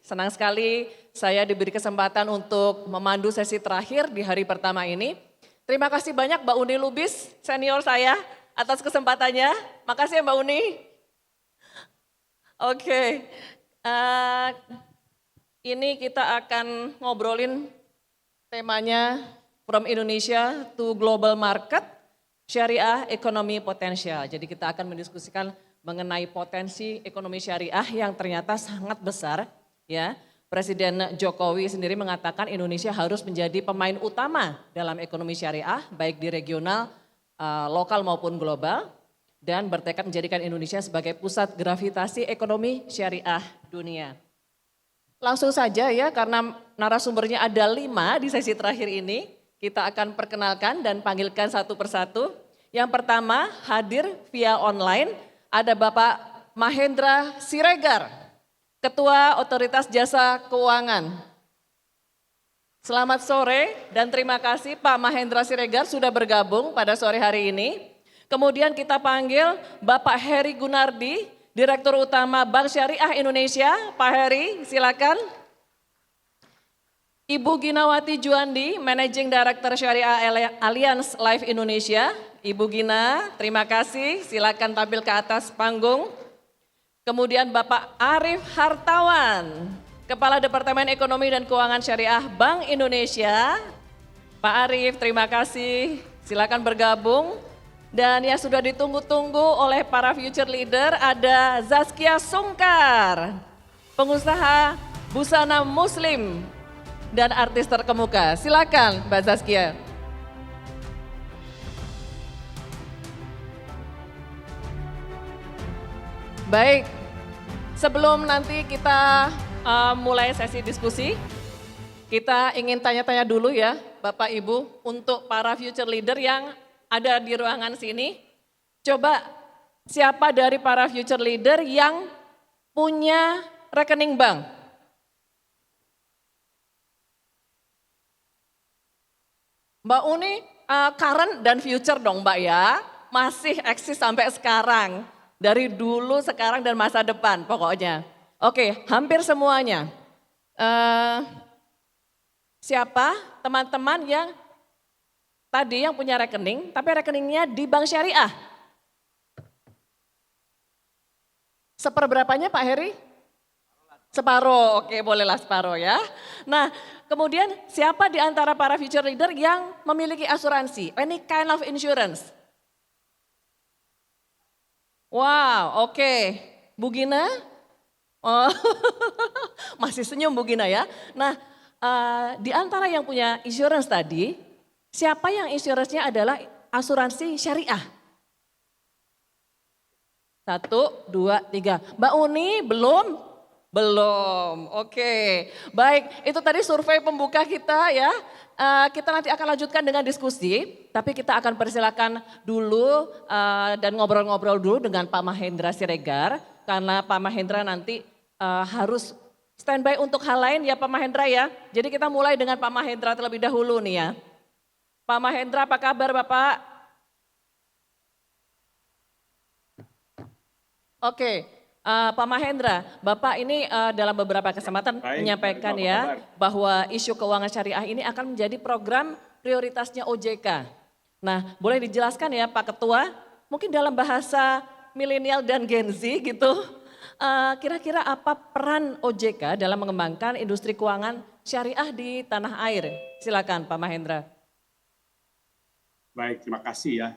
Senang sekali saya diberi kesempatan untuk memandu sesi terakhir di hari pertama ini. Terima kasih banyak Mbak Uni Lubis, senior saya, atas kesempatannya. Makasih ya Mbak Uni. Oke, ini kita akan ngobrolin temanya From Indonesia to Global Market, Syariah Ekonomi Potensial. Jadi kita akan mendiskusikan mengenai potensi ekonomi syariah yang ternyata sangat besar. Ya, Presiden Jokowi sendiri mengatakan Indonesia harus menjadi pemain utama dalam ekonomi syariah, baik di regional, lokal maupun global, dan bertekad menjadikan Indonesia sebagai pusat gravitasi ekonomi syariah dunia. Langsung saja ya, karena narasumbernya ada 5 di sesi terakhir ini, kita akan perkenalkan dan panggilkan satu persatu. Yang pertama hadir via online, ada Bapak Mahendra Siregar, Ketua Otoritas Jasa Keuangan. Selamat sore dan terima kasih Pak Mahendra Siregar sudah bergabung pada sore hari ini. Kemudian kita panggil Bapak Heri Gunardi, Direktur Utama Bank Syariah Indonesia. Pak Heri, silakan. Ibu Ginawati Juandi, Managing Director Syariah Alliance Life Indonesia. Ibu Gina, terima kasih. Silakan tampil ke atas panggung. Kemudian Bapak Arif Hartawan, Kepala Departemen Ekonomi dan Keuangan Syariah Bank Indonesia. Pak Arif, terima kasih. Silakan bergabung. Dan yang sudah ditunggu-tunggu oleh para future leader ada Zaskia Sungkar, pengusaha busana muslim dan artis terkemuka. Silakan Mbak Zaskia. Baik, sebelum nanti kita mulai sesi diskusi, kita ingin tanya-tanya dulu ya Bapak Ibu untuk para future leader yang ada di ruangan sini. Coba siapa dari para future leader yang punya rekening bank? Mbak Uni, current dan future dong Mbak ya, masih eksis sampai sekarang. Dari dulu, sekarang, dan masa depan pokoknya. Oke, hampir semuanya. Siapa teman-teman yang tadi yang punya rekening, tapi rekeningnya di bank syariah? Seperberapanya Pak Heri? Separuh, oke bolehlah separuh ya. Nah kemudian siapa di antara para future leader yang memiliki asuransi? Any kind of insurance? Wow, oke. Bu Gina? Oh, masih senyum Bu Gina ya. Nah, di antara yang punya insurance tadi, siapa yang insurance-nya adalah asuransi syariah? 1, 2, 3. Mbak Uni belum? Belum, oke. Baik, itu tadi survei pembuka kita ya. Kita nanti akan lanjutkan dengan diskusi, tapi kita akan persilakan dulu dan ngobrol-ngobrol dulu dengan Pak Mahendra Siregar, karena Pak Mahendra nanti harus standby untuk hal lain ya Pak Mahendra ya. Jadi kita mulai dengan Pak Mahendra terlebih dahulu nih ya. Pak Mahendra, apa kabar Bapak? Oke. Pak Mahendra, Bapak ini dalam beberapa kesempatan menyampaikan ya bahwa isu keuangan syariah ini akan menjadi program prioritasnya OJK. Nah, boleh dijelaskan ya Pak Ketua, mungkin dalam bahasa milenial dan Gen Z gitu, kira-kira apa peran OJK dalam mengembangkan industri keuangan syariah di tanah air? Silakan Pak Mahendra. Baik, terima kasih ya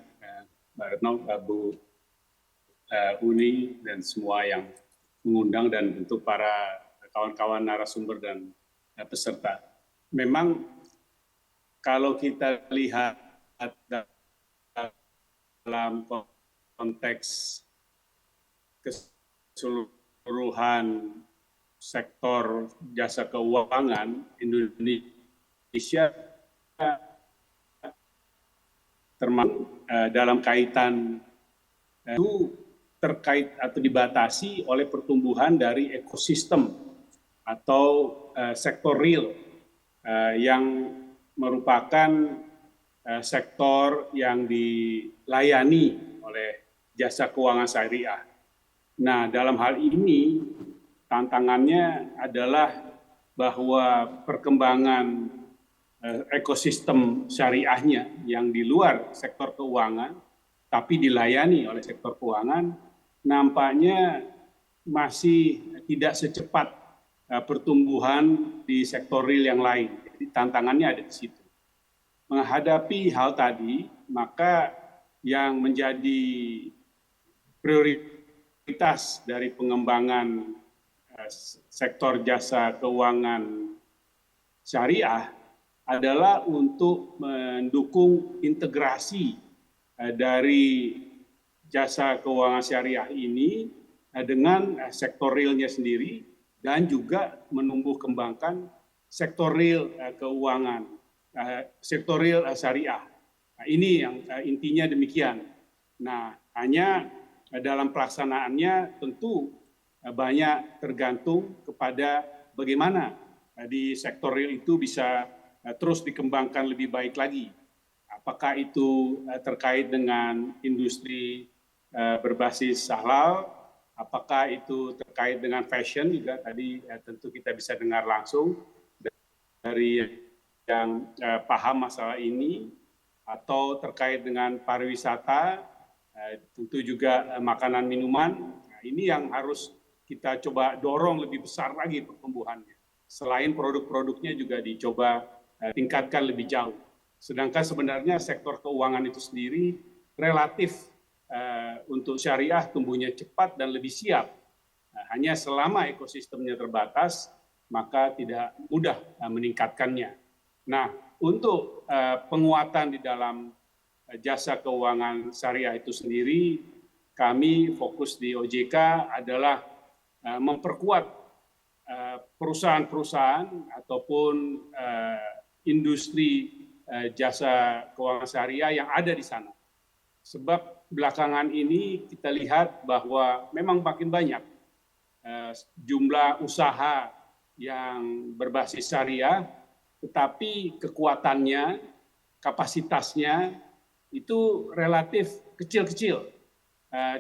Mbak Retno, Bu Uni dan semua yang mengundang dan untuk para kawan-kawan narasumber dan peserta. Memang kalau kita lihat dalam konteks keseluruhan sektor jasa keuangan Indonesia termasuk dalam kaitan itu terkait atau dibatasi oleh pertumbuhan dari ekosistem atau sektor real yang merupakan sektor yang dilayani oleh jasa keuangan syariah. Nah, dalam hal ini tantangannya adalah bahwa perkembangan ekosistem syariahnya yang di luar sektor keuangan, tapi dilayani oleh sektor keuangan, nampaknya masih tidak secepat pertumbuhan di sektor real yang lain. Jadi tantangannya ada di situ. Menghadapi hal tadi, maka yang menjadi prioritas dari pengembangan sektor jasa keuangan syariah adalah untuk mendukung integrasi dari jasa keuangan syariah ini dengan sektor realnya sendiri dan juga menumbuh kembangkan sektor real keuangan, sektor real syariah. Nah, ini yang intinya demikian. Nah, hanya dalam pelaksanaannya tentu banyak tergantung kepada bagaimana di sektor real itu bisa terus dikembangkan lebih baik lagi. Apakah itu terkait dengan industri berbasis halal, apakah itu terkait dengan fashion juga tadi tentu kita bisa dengar langsung dari yang paham masalah ini, atau terkait dengan pariwisata, tentu juga makanan minuman. Nah, ini yang harus kita coba dorong lebih besar lagi pertumbuhannya. Selain produk-produknya juga dicoba tingkatkan lebih jauh. Sedangkan sebenarnya sektor keuangan itu sendiri relatif untuk syariah tumbuhnya cepat dan lebih siap. Hanya selama ekosistemnya terbatas, maka tidak mudah meningkatkannya. Nah, untuk penguatan di dalam jasa keuangan syariah itu sendiri, kami fokus di OJK adalah memperkuat perusahaan-perusahaan ataupun industri jasa keuangan syariah yang ada di sana. Sebab belakangan ini kita lihat bahwa memang makin banyak jumlah usaha yang berbasis syariah, tetapi kekuatannya, kapasitasnya itu relatif kecil-kecil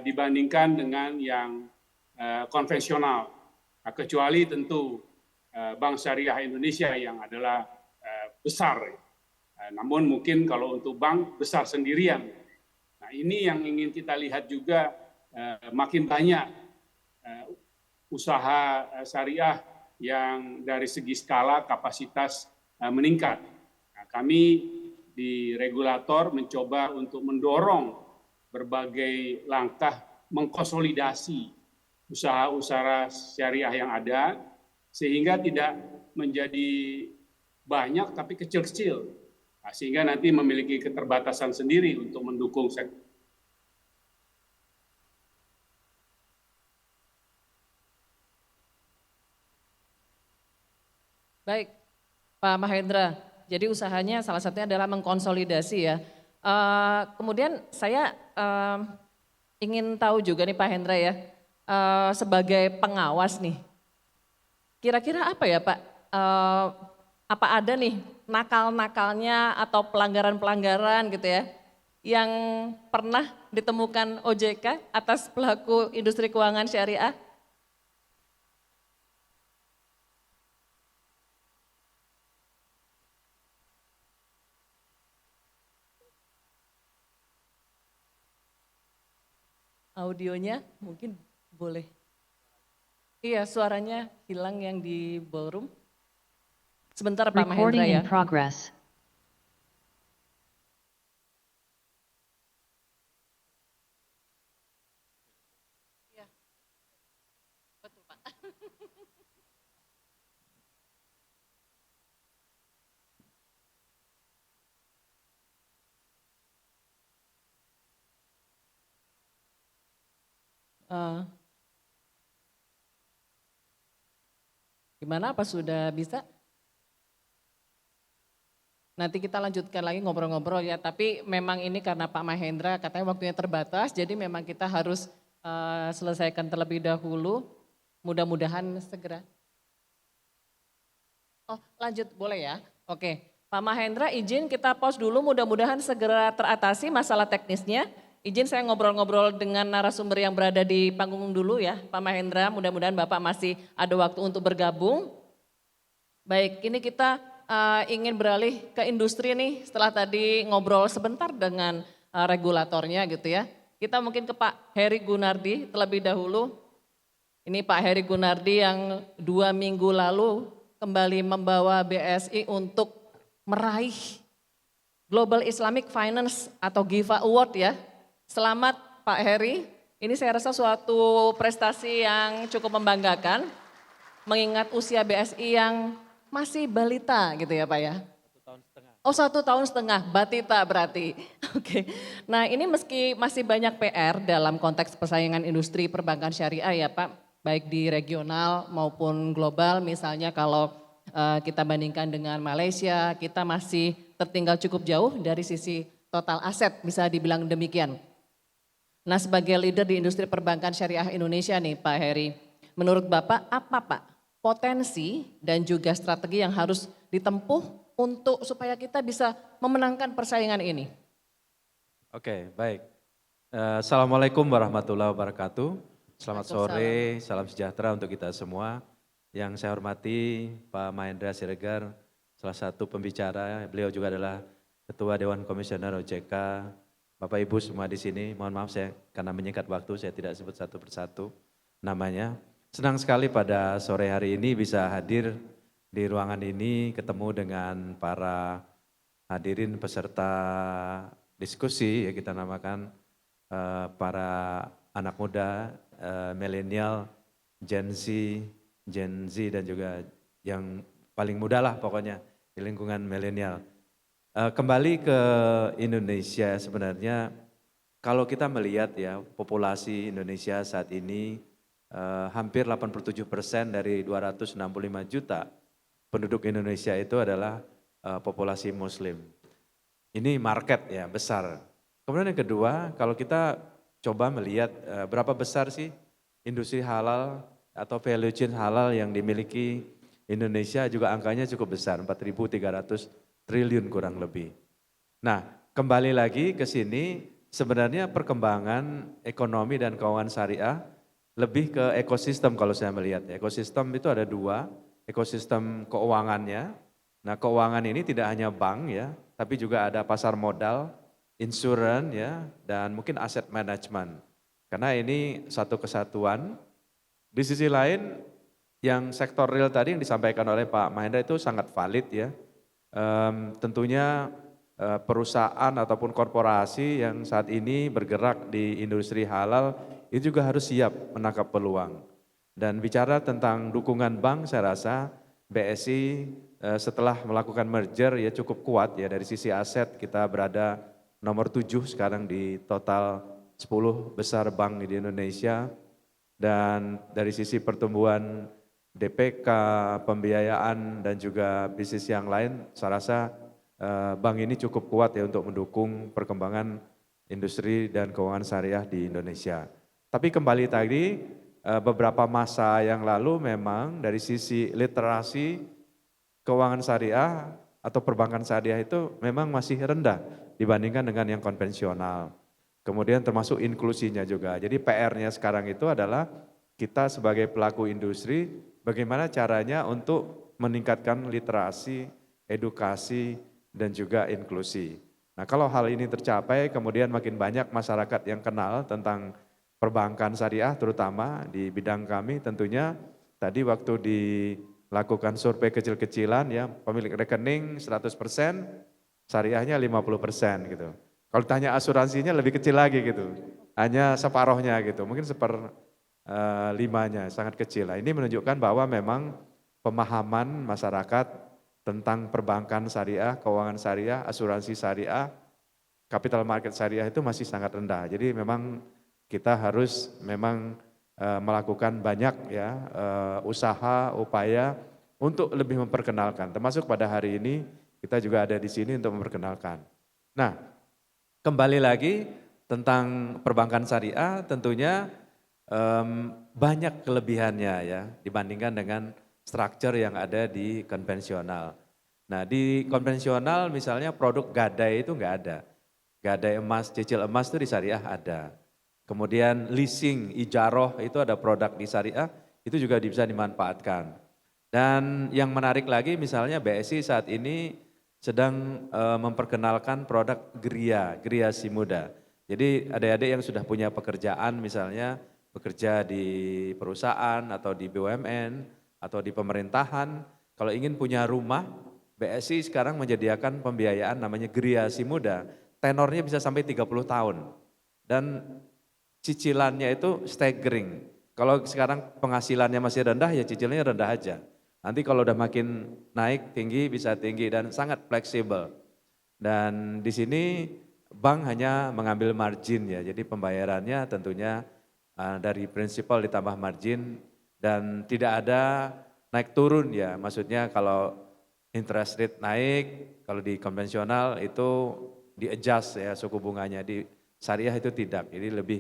dibandingkan dengan yang konvensional. Kecuali tentu Bank Syariah Indonesia yang adalah besar. Namun mungkin kalau untuk bank besar sendirian. Nah, ini yang ingin kita lihat juga, makin banyak usaha syariah yang dari segi skala kapasitas meningkat. Nah, kami di regulator mencoba untuk mendorong berbagai langkah mengkonsolidasi usaha-usaha syariah yang ada sehingga tidak menjadi banyak tapi kecil-kecil, nah, sehingga nanti memiliki keterbatasan sendiri untuk mendukung sektor. Baik, Pak Mahendra. Jadi usahanya salah satunya adalah mengkonsolidasi ya. Kemudian saya ingin tahu juga nih Pak Hendra ya, sebagai pengawas nih, kira-kira apa ya Pak, apa ada nih nakal-nakalnya atau pelanggaran-pelanggaran gitu ya, yang pernah ditemukan OJK atas pelaku industri keuangan syariah? Audionya mungkin boleh. Iya, suaranya hilang yang di ballroom. Sebentar Pak Recording Mahendra ya. in progress. Iya, betul Pak. Gimana, apa sudah bisa? Nanti kita lanjutkan lagi ngobrol-ngobrol ya, tapi memang ini karena Pak Mahendra katanya waktunya terbatas, jadi memang kita harus selesaikan terlebih dahulu, mudah-mudahan segera. Oh lanjut, boleh ya? Oke, Pak Mahendra izin kita pause dulu, mudah-mudahan segera teratasi masalah teknisnya. Izin saya ngobrol-ngobrol dengan narasumber yang berada di panggung dulu ya, Pak Mahendra. Mudah-mudahan Bapak masih ada waktu untuk bergabung. Baik, ini kita ingin beralih ke industri nih setelah tadi ngobrol sebentar dengan regulatornya gitu ya. Kita mungkin ke Pak Heri Gunardi terlebih dahulu. Ini Pak Heri Gunardi yang 2 minggu lalu kembali membawa BSI untuk meraih Global Islamic Finance atau GIFA Award ya. Selamat Pak Heri, ini saya rasa suatu prestasi yang cukup membanggakan. Mengingat usia BSI yang masih balita gitu ya Pak ya. 1 tahun setengah. Oh 1 tahun setengah, batita berarti. Oke, nah ini meski masih banyak PR dalam konteks persaingan industri perbankan syariah ya Pak. Baik di regional maupun global, misalnya kalau kita bandingkan dengan Malaysia, kita masih tertinggal cukup jauh dari sisi total aset, bisa dibilang demikian. Nah sebagai leader di industri perbankan syariah Indonesia nih Pak Heri, menurut Bapak apa Pak potensi dan juga strategi yang harus ditempuh untuk supaya kita bisa memenangkan persaingan ini? Oke, baik. Assalamualaikum warahmatullahi wabarakatuh. Selamat sore, salam sejahtera untuk kita semua. Yang saya hormati Pak Mahendra Siregar, salah satu pembicara, beliau juga adalah Ketua Dewan Komisioner OJK. Bapak Ibu semua di sini, mohon maaf saya karena menyingkat waktu saya tidak sebut satu persatu namanya. Senang sekali pada sore hari ini bisa hadir di ruangan ini, ketemu dengan para hadirin peserta diskusi, ya kita namakan para anak muda, milenial, Gen Z dan juga yang paling muda lah pokoknya di lingkungan milenial. Kembali ke Indonesia sebenarnya kalau kita melihat ya populasi Indonesia saat ini hampir 87% dari 265 juta penduduk Indonesia itu adalah populasi muslim. Ini market ya besar. Kemudian yang kedua kalau kita coba melihat berapa besar sih industri halal atau value chain halal yang dimiliki Indonesia juga angkanya cukup besar, 4.300 triliun kurang lebih. Nah, kembali lagi ke sini, sebenarnya perkembangan ekonomi dan keuangan syariah lebih ke ekosistem kalau saya melihat. Ekosistem itu ada 2, ekosistem keuangannya. Nah, keuangan ini tidak hanya bank ya, tapi juga ada pasar modal, insurans ya, dan mungkin aset management. Karena ini satu kesatuan. Di sisi lain, yang sektor real tadi yang disampaikan oleh Pak Mahendra itu sangat valid ya. Tentunya perusahaan ataupun korporasi yang saat ini bergerak di industri halal itu juga harus siap menangkap peluang. Dan bicara tentang dukungan bank saya rasa BSI setelah melakukan merger ya cukup kuat ya dari sisi aset kita berada nomor 7 sekarang di total 10 besar bank di Indonesia. Dan dari sisi pertumbuhan DPK, pembiayaan dan juga bisnis yang lain, saya rasa bank ini cukup kuat ya untuk mendukung perkembangan industri dan keuangan syariah di Indonesia. Tapi kembali tadi, beberapa masa yang lalu memang dari sisi literasi keuangan syariah atau perbankan syariah itu memang masih rendah dibandingkan dengan yang konvensional. Kemudian termasuk inklusinya juga. Jadi PR-nya sekarang itu adalah kita sebagai pelaku industri bagaimana caranya untuk meningkatkan literasi, edukasi, dan juga inklusi. Nah kalau hal ini tercapai kemudian makin banyak masyarakat yang kenal tentang perbankan syariah terutama di bidang kami tentunya tadi waktu dilakukan survei kecil-kecilan ya pemilik rekening 100%, syariahnya 50% gitu. Kalau tanya asuransinya lebih kecil lagi gitu, hanya separohnya gitu, mungkin 1/5-nya, sangat kecil. Nah, ini menunjukkan bahwa memang pemahaman masyarakat tentang perbankan syariah, keuangan syariah, asuransi syariah, capital market syariah itu masih sangat rendah. Jadi memang kita harus memang melakukan banyak ya usaha, upaya untuk lebih memperkenalkan. Termasuk pada hari ini kita juga ada di sini untuk memperkenalkan. Nah, kembali lagi tentang perbankan syariah tentunya banyak kelebihannya ya dibandingkan dengan struktur yang ada di konvensional. Nah di konvensional misalnya produk gadai itu nggak ada. gadai emas, cicil emas itu di syariah ada. Kemudian leasing, ijaroh itu ada produk di syariah, itu juga bisa dimanfaatkan. Dan yang menarik lagi misalnya BSI saat ini sedang memperkenalkan produk Gria si muda. Jadi adik-adik yang sudah punya pekerjaan misalnya bekerja di perusahaan atau di BUMN atau di pemerintahan, kalau ingin punya rumah, BSI sekarang menyediakan pembiayaan namanya Gria si muda, tenornya bisa sampai 30 tahun. Dan cicilannya itu staggering. Kalau sekarang penghasilannya masih rendah ya cicilnya rendah aja. Nanti kalau udah makin naik tinggi bisa tinggi dan sangat fleksibel. Dan di sini bank hanya mengambil margin ya. Jadi pembayarannya tentunya dari prinsipal ditambah margin dan tidak ada naik turun ya. Maksudnya kalau interest rate naik, kalau di konvensional itu di-adjust ya suku bunganya. Di syariah itu tidak. Jadi lebih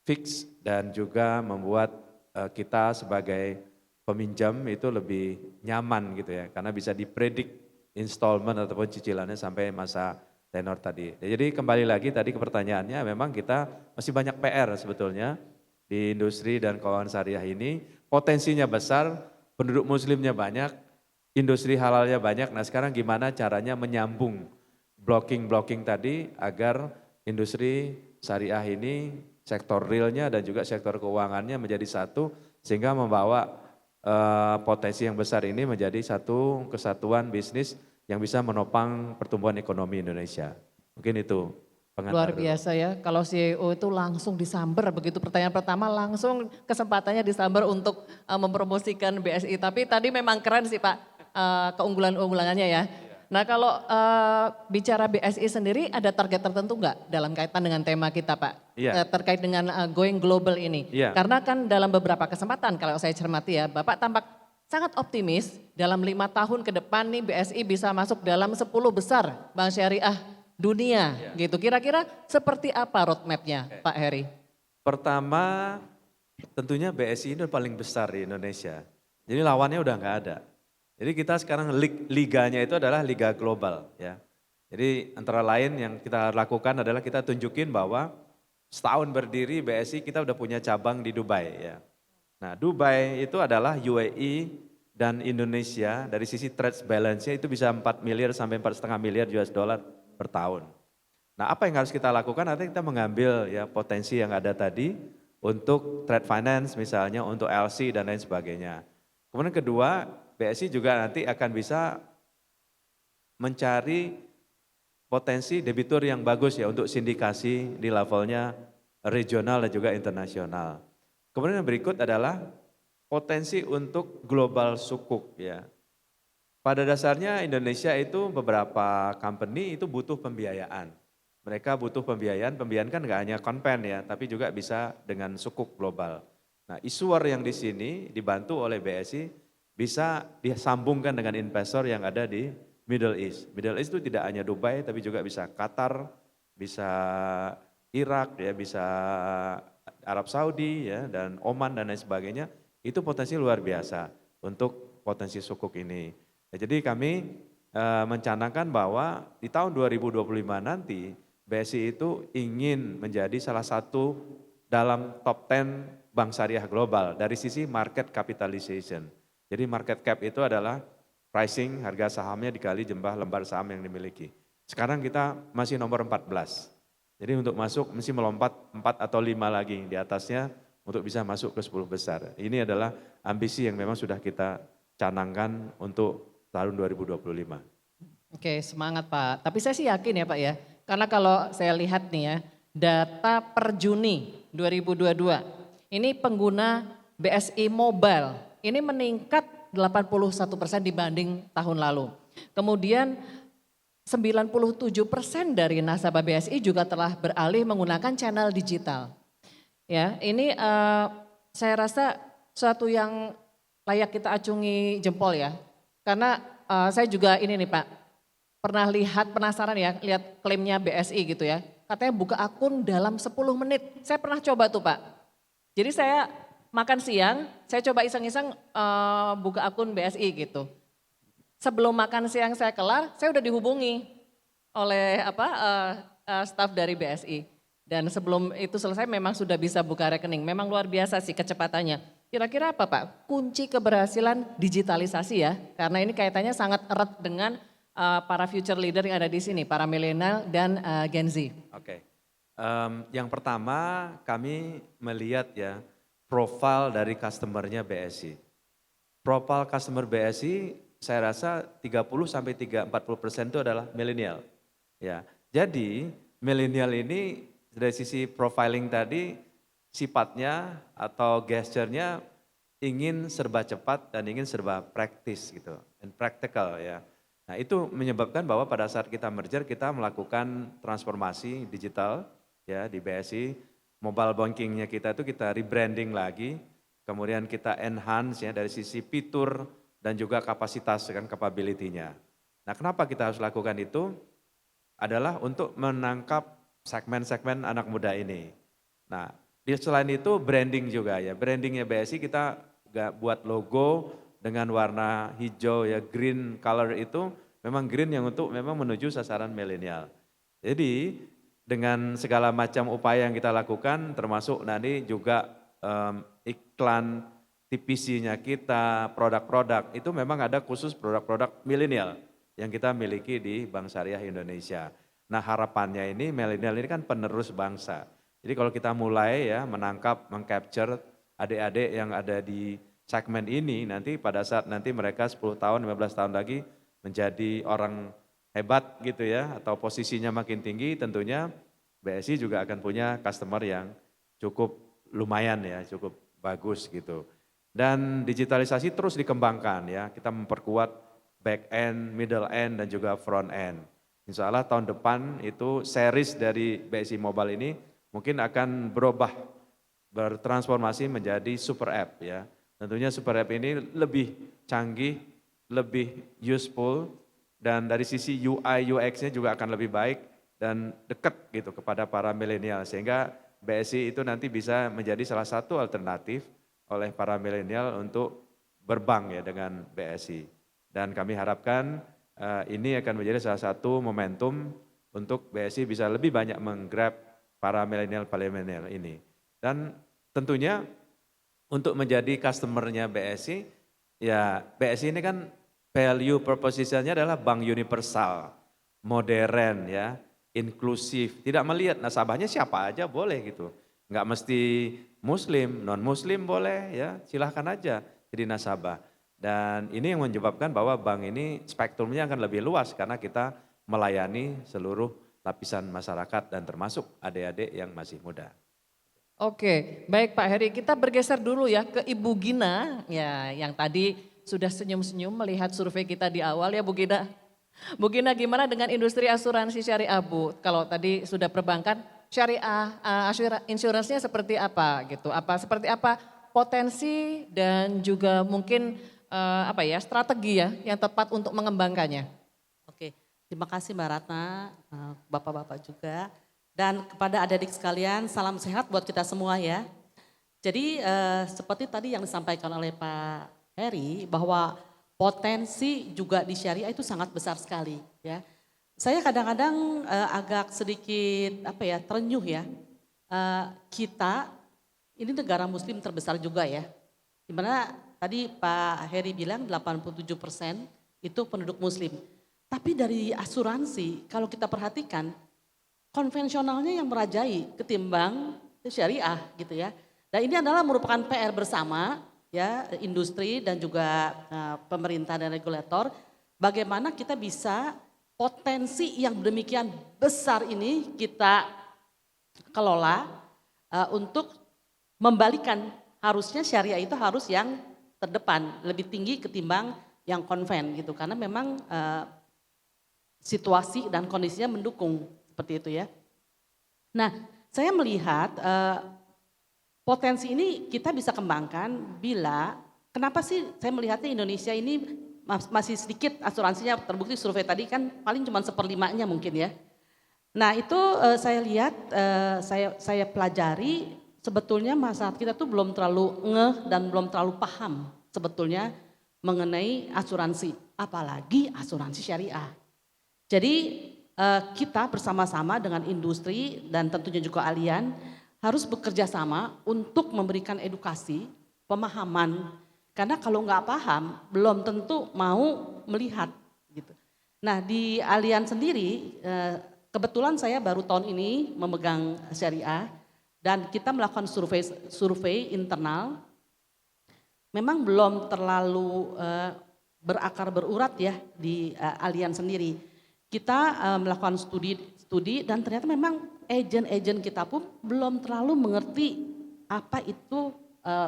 fix dan juga membuat kita sebagai peminjam itu lebih nyaman gitu ya, karena bisa dipredik installment ataupun cicilannya sampai masa tenor tadi. Jadi kembali lagi tadi ke pertanyaannya, memang kita masih banyak PR sebetulnya di industri dan keuangan syariah ini, potensinya besar, penduduk muslimnya banyak, industri halalnya banyak, nah sekarang gimana caranya menyambung blocking tadi agar industri syariah ini sektor realnya dan juga sektor keuangannya menjadi satu sehingga membawa potensi yang besar ini menjadi satu kesatuan bisnis yang bisa menopang pertumbuhan ekonomi Indonesia. Mungkin itu pengantar Luar dulu. biasa ya, kalau CEO itu langsung disamber, begitu pertanyaan pertama langsung kesempatannya disamber untuk mempromosikan BSI. Tapi tadi memang keren sih Pak keunggulan-unggulannya ya. Nah kalau bicara BSI sendiri ada target tertentu nggak dalam kaitan dengan tema kita Pak? Iya. Terkait dengan going global ini. Iya. Karena kan dalam beberapa kesempatan kalau saya cermati ya, Bapak tampak sangat optimis dalam 5 tahun ke depan nih BSI bisa masuk dalam 10 besar bank syariah dunia gitu. Kira-kira seperti apa roadmapnya Pak Heri? Pertama tentunya BSI ini paling besar di Indonesia. Jadi lawannya udah nggak ada. Jadi kita sekarang liganya itu adalah liga global ya. Jadi antara lain yang kita lakukan adalah kita tunjukin bahwa setahun berdiri BSI kita udah punya cabang di Dubai ya. Nah Dubai itu adalah UAE dan Indonesia dari sisi trade balance-nya itu bisa 4 miliar sampai 4,5 miliar US dollar per tahun. Nah apa yang harus kita lakukan? Nanti kita mengambil ya potensi yang ada tadi untuk trade finance misalnya, untuk LC dan lain sebagainya. Kemudian kedua, BSI juga nanti akan bisa mencari potensi debitur yang bagus ya untuk sindikasi di levelnya regional dan juga internasional. Kemudian yang berikut adalah potensi untuk global sukuk ya. Pada dasarnya Indonesia itu beberapa company itu butuh pembiayaan. Mereka butuh pembiayaan kan nggak hanya konven ya, tapi juga bisa dengan sukuk global. Nah issuer yang di sini dibantu oleh BSI bisa disambungkan dengan investor yang ada di Middle East. Middle East itu tidak hanya Dubai tapi juga bisa Qatar, bisa Irak ya, bisa Arab Saudi ya dan Oman dan lain sebagainya. Itu potensi luar biasa untuk potensi sukuk ini. Ya, jadi kami mencanangkan bahwa di tahun 2025 nanti BSI itu ingin menjadi salah satu dalam top 10 bank syariah global dari sisi market capitalization. Jadi market cap itu adalah pricing harga sahamnya dikali jumlah lembar saham yang dimiliki. Sekarang kita masih nomor 14. Jadi untuk masuk mesti melompat 4 atau 5 lagi di atasnya untuk bisa masuk ke 10 besar. Ini adalah ambisi yang memang sudah kita canangkan untuk tahun 2025. Oke semangat Pak, tapi saya sih yakin ya Pak ya. Karena kalau saya lihat nih ya, data per Juni 2022, ini pengguna BSI Mobile ini meningkat 81% dibanding tahun lalu. Kemudian 97% dari nasabah BSI juga telah beralih menggunakan channel digital. Ya, ini saya rasa suatu yang layak kita acungi jempol ya. Karena saya juga ini nih Pak, pernah penasaran ya, lihat klaimnya BSI gitu ya. Katanya buka akun dalam 10 menit. Saya pernah coba tuh Pak. Jadi saya makan siang, saya coba iseng-iseng buka akun BSI gitu. Sebelum makan siang saya kelar, saya udah dihubungi oleh staf dari BSI. Dan sebelum itu selesai memang sudah bisa buka rekening. Memang luar biasa sih kecepatannya. Kira-kira apa Pak? Kunci keberhasilan digitalisasi ya. Karena ini kaitannya sangat erat dengan para future leader yang ada di sini. Para milenial dan Gen Z. Oke. Yang pertama kami melihat ya profil dari customer-nya BSI. Profil customer BSI saya rasa 30-40% itu adalah milenial. Ya, jadi milenial ini dari sisi profiling tadi sifatnya atau gesturnya ingin serba cepat dan ingin serba praktis gitu, and practical ya. Nah itu menyebabkan bahwa pada saat kita merger kita melakukan transformasi digital ya di BSI, mobile bankingnya kita itu kita rebranding lagi, kemudian kita enhance ya dari sisi fitur dan juga kapasitas dan capability-nya. Nah kenapa kita harus lakukan itu? Adalah untuk menangkap segmen-segmen anak muda ini. Nah, selain itu branding juga ya. Brandingnya BSI kita buat logo dengan warna hijau ya, green color itu memang green yang untuk memang menuju sasaran milenial. Jadi dengan segala macam upaya yang kita lakukan termasuk nanti juga iklan TPC-nya kita, produk-produk itu memang ada khusus produk-produk milenial yang kita miliki di Bank Syariah Indonesia. Nah harapannya ini milenial ini kan penerus bangsa. Jadi kalau kita mulai ya menangkap, mengcapture adik-adik yang ada di segmen ini nanti pada saat nanti mereka 10 tahun, 15 tahun lagi menjadi orang hebat gitu ya atau posisinya makin tinggi tentunya BSI juga akan punya customer yang cukup lumayan ya, cukup bagus gitu. Dan digitalisasi terus dikembangkan ya, kita memperkuat back end, middle end dan juga front end. Insya Allah tahun depan itu series dari BSI Mobile ini mungkin akan berubah, bertransformasi menjadi super app ya. Tentunya super app ini lebih canggih, lebih useful dan dari sisi UI UX-nya juga akan lebih baik dan dekat gitu kepada para milenial sehingga BSI itu nanti bisa menjadi salah satu alternatif oleh para milenial untuk berbank ya dengan BSI. Dan kami harapkan ini akan menjadi salah satu momentum untuk BSI bisa lebih banyak menggrab para milenial ini. Dan tentunya untuk menjadi customer-nya BSI, ya BSI ini kan value proposition-nya adalah bank universal, modern ya, inklusif, tidak melihat nasabahnya siapa aja boleh gitu. Enggak mesti muslim, non muslim boleh ya, silahkan aja jadi nasabah. Dan ini yang menyebabkan bahwa bank ini spektrumnya akan lebih luas karena kita melayani seluruh lapisan masyarakat dan termasuk adik-adik yang masih muda. Oke, baik Pak Heri, kita bergeser dulu ya ke Ibu Gina, ya yang tadi sudah senyum-senyum melihat survei kita di awal ya Bu Gina. Bu Gina gimana dengan industri asuransi syariah Bu? Kalau tadi sudah perbankan, syariah, insurance-nya seperti apa gitu? Seperti apa potensi dan juga mungkin strategi ya yang tepat untuk mengembangkannya? Oke, terima kasih Mbak Ratna, Bapak-Bapak juga. Dan kepada adik-adik sekalian, salam sehat buat kita semua ya. Jadi seperti tadi yang disampaikan oleh Pak Heri, bahwa potensi juga di syariah itu sangat besar sekali ya. Saya kadang-kadang agak sedikit terenyuh ya. Kita ini negara muslim terbesar juga ya. Dimana tadi Pak Heri bilang 87% itu penduduk muslim. Tapi dari asuransi kalau kita perhatikan konvensionalnya yang merajai ketimbang syariah gitu ya. Dan ini adalah merupakan PR bersama ya industri dan juga pemerintah dan regulator. Bagaimana kita bisa potensi yang demikian besar ini kita kelola untuk membalikan harusnya syariah itu harus yang terdepan, lebih tinggi ketimbang yang konven gitu. Karena memang situasi dan kondisinya mendukung seperti itu ya. Nah saya melihat potensi ini kita bisa kembangkan bila, kenapa sih saya melihatnya Indonesia ini masih sedikit asuransinya, terbukti survei tadi kan paling cuma 1/5-nya mungkin ya. Nah itu saya lihat, saya pelajari sebetulnya masyarakat kita tuh belum terlalu ngeh dan belum terlalu paham sebetulnya mengenai asuransi, apalagi asuransi syariah. Jadi kita bersama-sama dengan industri dan tentunya juga Allianz harus bekerja sama untuk memberikan edukasi, pemahaman. Karena kalau nggak paham, belum tentu mau melihat gitu. Nah di Allianz sendiri, kebetulan saya baru tahun ini memegang syariah dan kita melakukan survei internal. Memang belum terlalu berakar berurat ya di Allianz sendiri. Kita melakukan studi dan ternyata memang agen-agen kita pun belum terlalu mengerti apa itu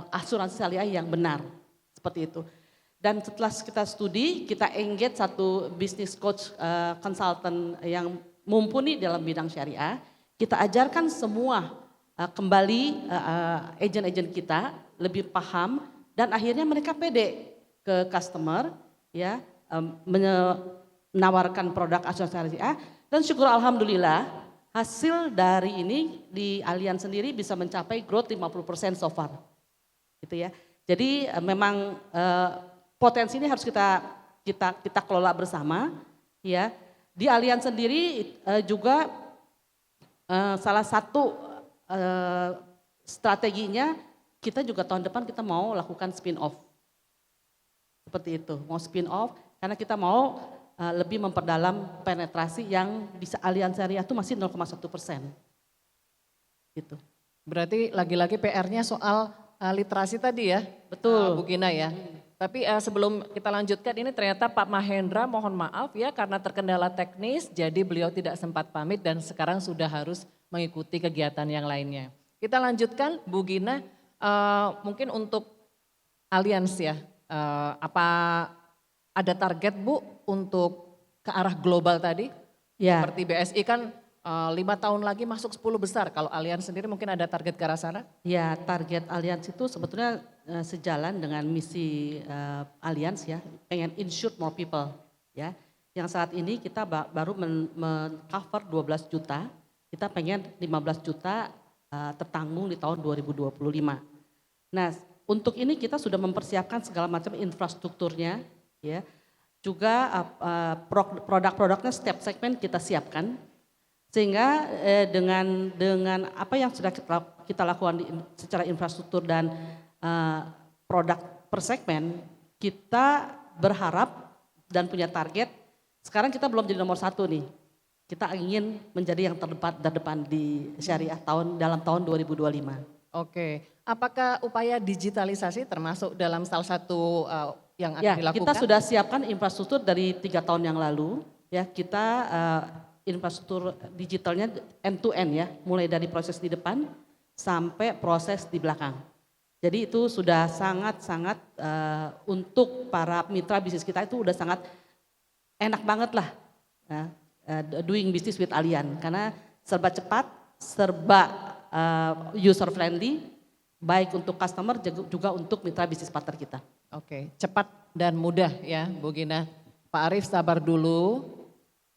asuransi syariah yang benar, seperti itu. Dan setelah kita studi, kita engage satu business coach consultant yang mumpuni dalam bidang syariah. Kita ajarkan semua kembali agen-agen kita lebih paham dan akhirnya mereka pede ke customer ya menawarkan produk asuransi syariah dan syukur alhamdulillah hasil dari ini di Allianz sendiri bisa mencapai growth 50% so far. Gitu ya. Jadi memang potensi ini harus kita kelola bersama ya. Di Allianz sendiri juga salah satu strateginya kita juga tahun depan kita mau lakukan spin off. Seperti itu, mau spin off karena kita mau lebih memperdalam penetrasi yang di Allianz Syariah itu masih 0,1%. Gitu. Berarti lagi-lagi PR-nya soal literasi tadi ya, Betul. Bu Gina ya. Tapi sebelum kita lanjutkan ini ternyata Pak Mahendra mohon maaf ya karena terkendala teknis jadi beliau tidak sempat pamit dan sekarang sudah harus mengikuti kegiatan yang lainnya. Kita lanjutkan Bu Gina, mungkin untuk Allianz ya, apa ada target Bu untuk ke arah global tadi? Ya. Seperti BSI kan 5 tahun lagi masuk 10 besar, kalau Allianz sendiri mungkin ada target ke arah sana? Ya, target Allianz itu sebetulnya sejalan dengan misi Allianz ya, pengen insure more people ya. Yang saat ini kita baru men-cover 12 juta, kita pengen 15 juta tertanggung di tahun 2025. Nah, untuk ini kita sudah mempersiapkan segala macam infrastrukturnya ya. Juga produk-produknya setiap segmen kita siapkan. Sehingga dengan apa yang sudah kita lakukan secara infrastruktur dan produk per segmen, kita berharap dan punya target. Sekarang kita belum jadi nomor 1 nih. Kita ingin menjadi yang terdepan di syariah dalam tahun 2025. Oke, apakah upaya digitalisasi termasuk dalam salah satu yang akan dilakukan? Kita sudah siapkan infrastruktur dari 3 tahun yang lalu. Ya, kita infrastruktur digitalnya end to end ya, mulai dari proses di depan sampai proses di belakang. Jadi itu sudah sangat-sangat untuk para mitra bisnis kita itu udah sangat enak banget lah doing business with Allianz karena serba cepat, serba user friendly, baik untuk customer juga untuk mitra bisnis partner kita. Oke, cepat dan mudah ya Bu Gina. Pak Arief sabar dulu.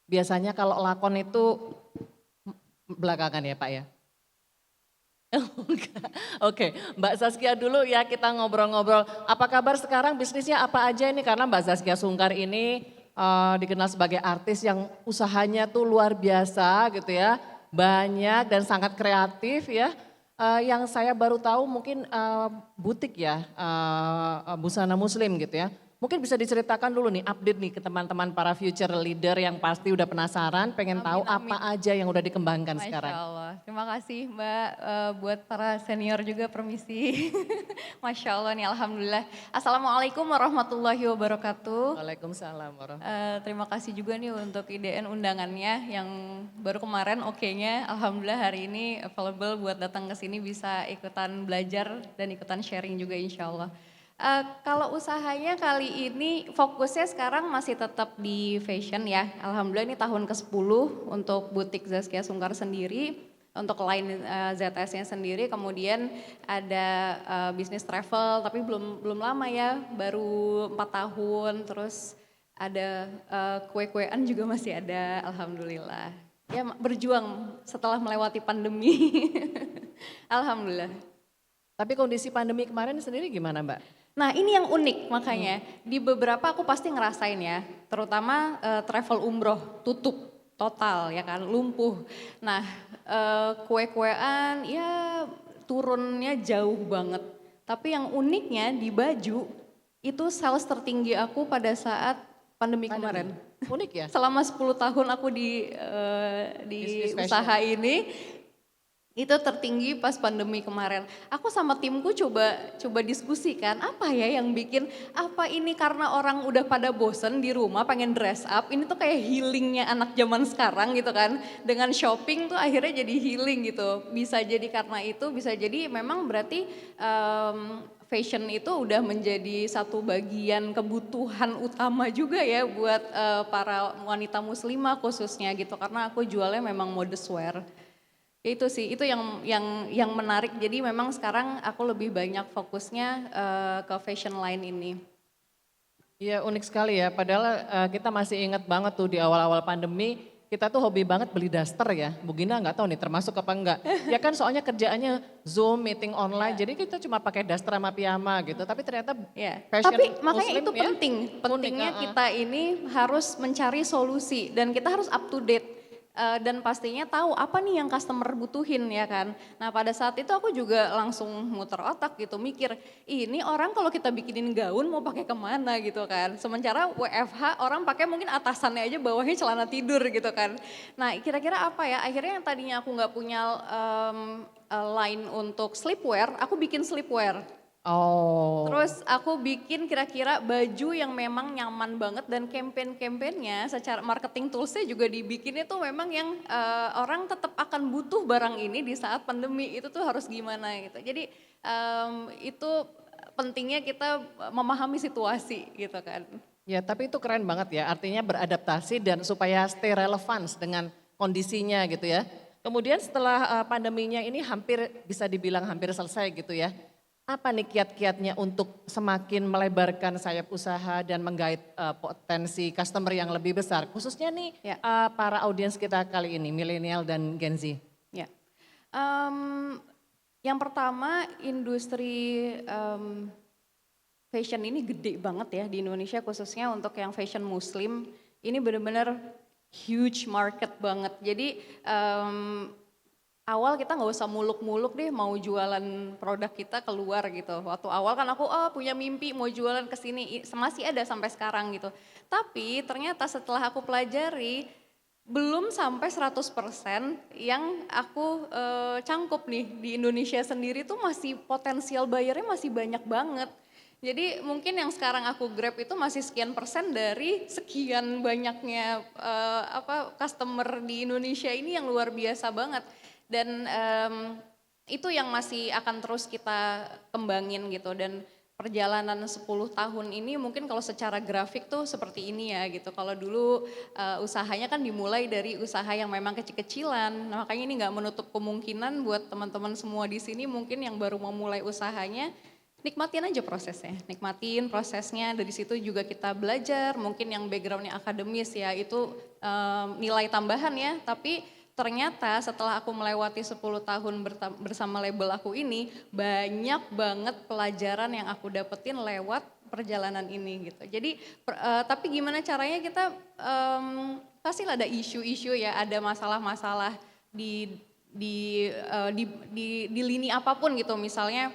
Biasanya kalau lakon itu belakangan ya Pak ya? Oke, Mbak Zaskia dulu ya kita ngobrol-ngobrol. Apa kabar sekarang bisnisnya apa aja ini? Karena Mbak Zaskia Sungkar ini dikenal sebagai artis yang usahanya tuh luar biasa gitu ya. Banyak dan sangat kreatif ya. Yang saya baru tahu mungkin butik ya, busana muslim gitu ya. Mungkin bisa diceritakan dulu nih, update nih ke teman-teman para future leader yang pasti udah penasaran, pengen tahu apa aja yang udah dikembangkan sekarang. Masya Allah, terima kasih Mbak, buat para senior juga permisi. Masya Allah nih, Alhamdulillah. Assalamualaikum warahmatullahi wabarakatuh. Waalaikumsalam warahmatullahi. Terima kasih juga nih untuk IDN undangannya yang baru kemarin oke-nya. Alhamdulillah hari ini available buat datang ke sini bisa ikutan belajar dan ikutan sharing juga insya Allah. Kalau usahanya kali ini fokusnya sekarang masih tetap di fashion ya. Alhamdulillah ini tahun ke-10 untuk butik Zaskia Sungkar sendiri. Untuk line ZS-nya sendiri kemudian ada bisnis travel tapi belum lama ya, baru 4 tahun. Terus ada kue-kuean juga masih ada, alhamdulillah. Ya berjuang setelah melewati pandemi. Alhamdulillah. Tapi kondisi pandemi kemarin sendiri gimana Mbak? Nah ini yang unik makanya, di beberapa aku pasti ngerasain ya, terutama travel umroh tutup. total ya kan, lumpuh. Nah kue-kuean ya turunnya jauh banget. Tapi yang uniknya di baju itu sales tertinggi aku pada saat pandemi kemarin. Unik ya? Selama 10 tahun aku di Bisnis fashion. usaha ini itu tertinggi pas pandemi kemarin. Aku sama timku coba diskusikan apa ya yang bikin, apa ini karena orang udah pada bosen di rumah pengen dress up, ini tuh kayak healingnya anak zaman sekarang gitu kan. Dengan shopping tuh akhirnya jadi healing gitu. Bisa jadi karena itu, bisa jadi memang berarti fashion itu udah menjadi satu bagian kebutuhan utama juga ya buat para wanita muslimah khususnya gitu. Karena aku jualnya memang modest wear. Itu sih, itu yang menarik. Jadi memang sekarang aku lebih banyak fokusnya ke fashion line ini. Iya unik sekali ya, padahal kita masih ingat banget tuh di awal-awal pandemi, kita tuh hobi banget beli daster ya. Bu Gina nggak tahu nih termasuk apa enggak. Ya kan soalnya kerjaannya Zoom, meeting online, jadi kita cuma pakai daster sama piyama gitu. Tapi ternyata Ya. fashion Tapi makanya muslim itu ya, pentingnya unik, kita ini harus mencari solusi dan kita harus up to date. Dan pastinya tahu apa nih yang customer butuhin ya kan. Nah pada saat itu aku juga langsung muter otak gitu, mikir ini orang kalau kita bikinin gaun mau pakai kemana gitu kan. Sementara WFH orang pakai mungkin atasannya aja bawahnya celana tidur gitu kan. Nah kira-kira apa ya, akhirnya yang tadinya aku nggak punya line untuk sleepwear, aku bikin sleepwear. Oh. Terus aku bikin kira-kira baju yang memang nyaman banget dan campaign-campaignnya secara marketing toolsnya juga dibikinnya tuh memang yang orang tetap akan butuh barang ini di saat pandemi, itu tuh harus gimana gitu. Jadi itu pentingnya kita memahami situasi gitu kan. Ya tapi itu keren banget ya, artinya beradaptasi dan supaya stay relevant dengan kondisinya gitu ya. Kemudian setelah pandeminya ini hampir bisa dibilang hampir selesai gitu ya. Apa nih kiat-kiatnya untuk semakin melebarkan sayap usaha dan menggait potensi customer yang lebih besar, khususnya nih Ya. para audiens kita kali ini, milenial dan Gen Z? Ya. Yang pertama industri fashion ini gede banget ya di Indonesia, khususnya untuk yang fashion muslim ini benar-benar huge market banget. Jadi awal kita nggak usah muluk-muluk deh mau jualan produk kita keluar gitu. Waktu awal kan aku punya mimpi mau jualan ke sini, masih ada sampai sekarang gitu. Tapi ternyata setelah aku pelajari belum sampai 100% yang aku cangkup nih di Indonesia sendiri tuh masih potensial bayarnya masih banyak banget. Jadi mungkin yang sekarang aku grab itu masih sekian persen dari sekian banyaknya customer di Indonesia ini yang luar biasa banget. Dan itu yang masih akan terus kita kembangin gitu. Dan perjalanan 10 tahun ini mungkin kalau secara grafik tuh seperti ini ya gitu. Kalau dulu usahanya kan dimulai dari usaha yang memang kecil-kecilan. Nah, makanya ini nggak menutup kemungkinan buat teman-teman semua di sini mungkin yang baru mau mulai usahanya, nikmatin aja prosesnya, nikmatin prosesnya. Dari situ juga kita belajar, mungkin yang backgroundnya akademis ya itu nilai tambahan ya. Tapi ternyata setelah aku melewati 10 tahun bersama label aku ini, banyak banget pelajaran yang aku dapetin lewat perjalanan ini gitu. Jadi tapi gimana caranya kita pastilah ada isu-isu ya, ada masalah-masalah di lini apapun gitu. Misalnya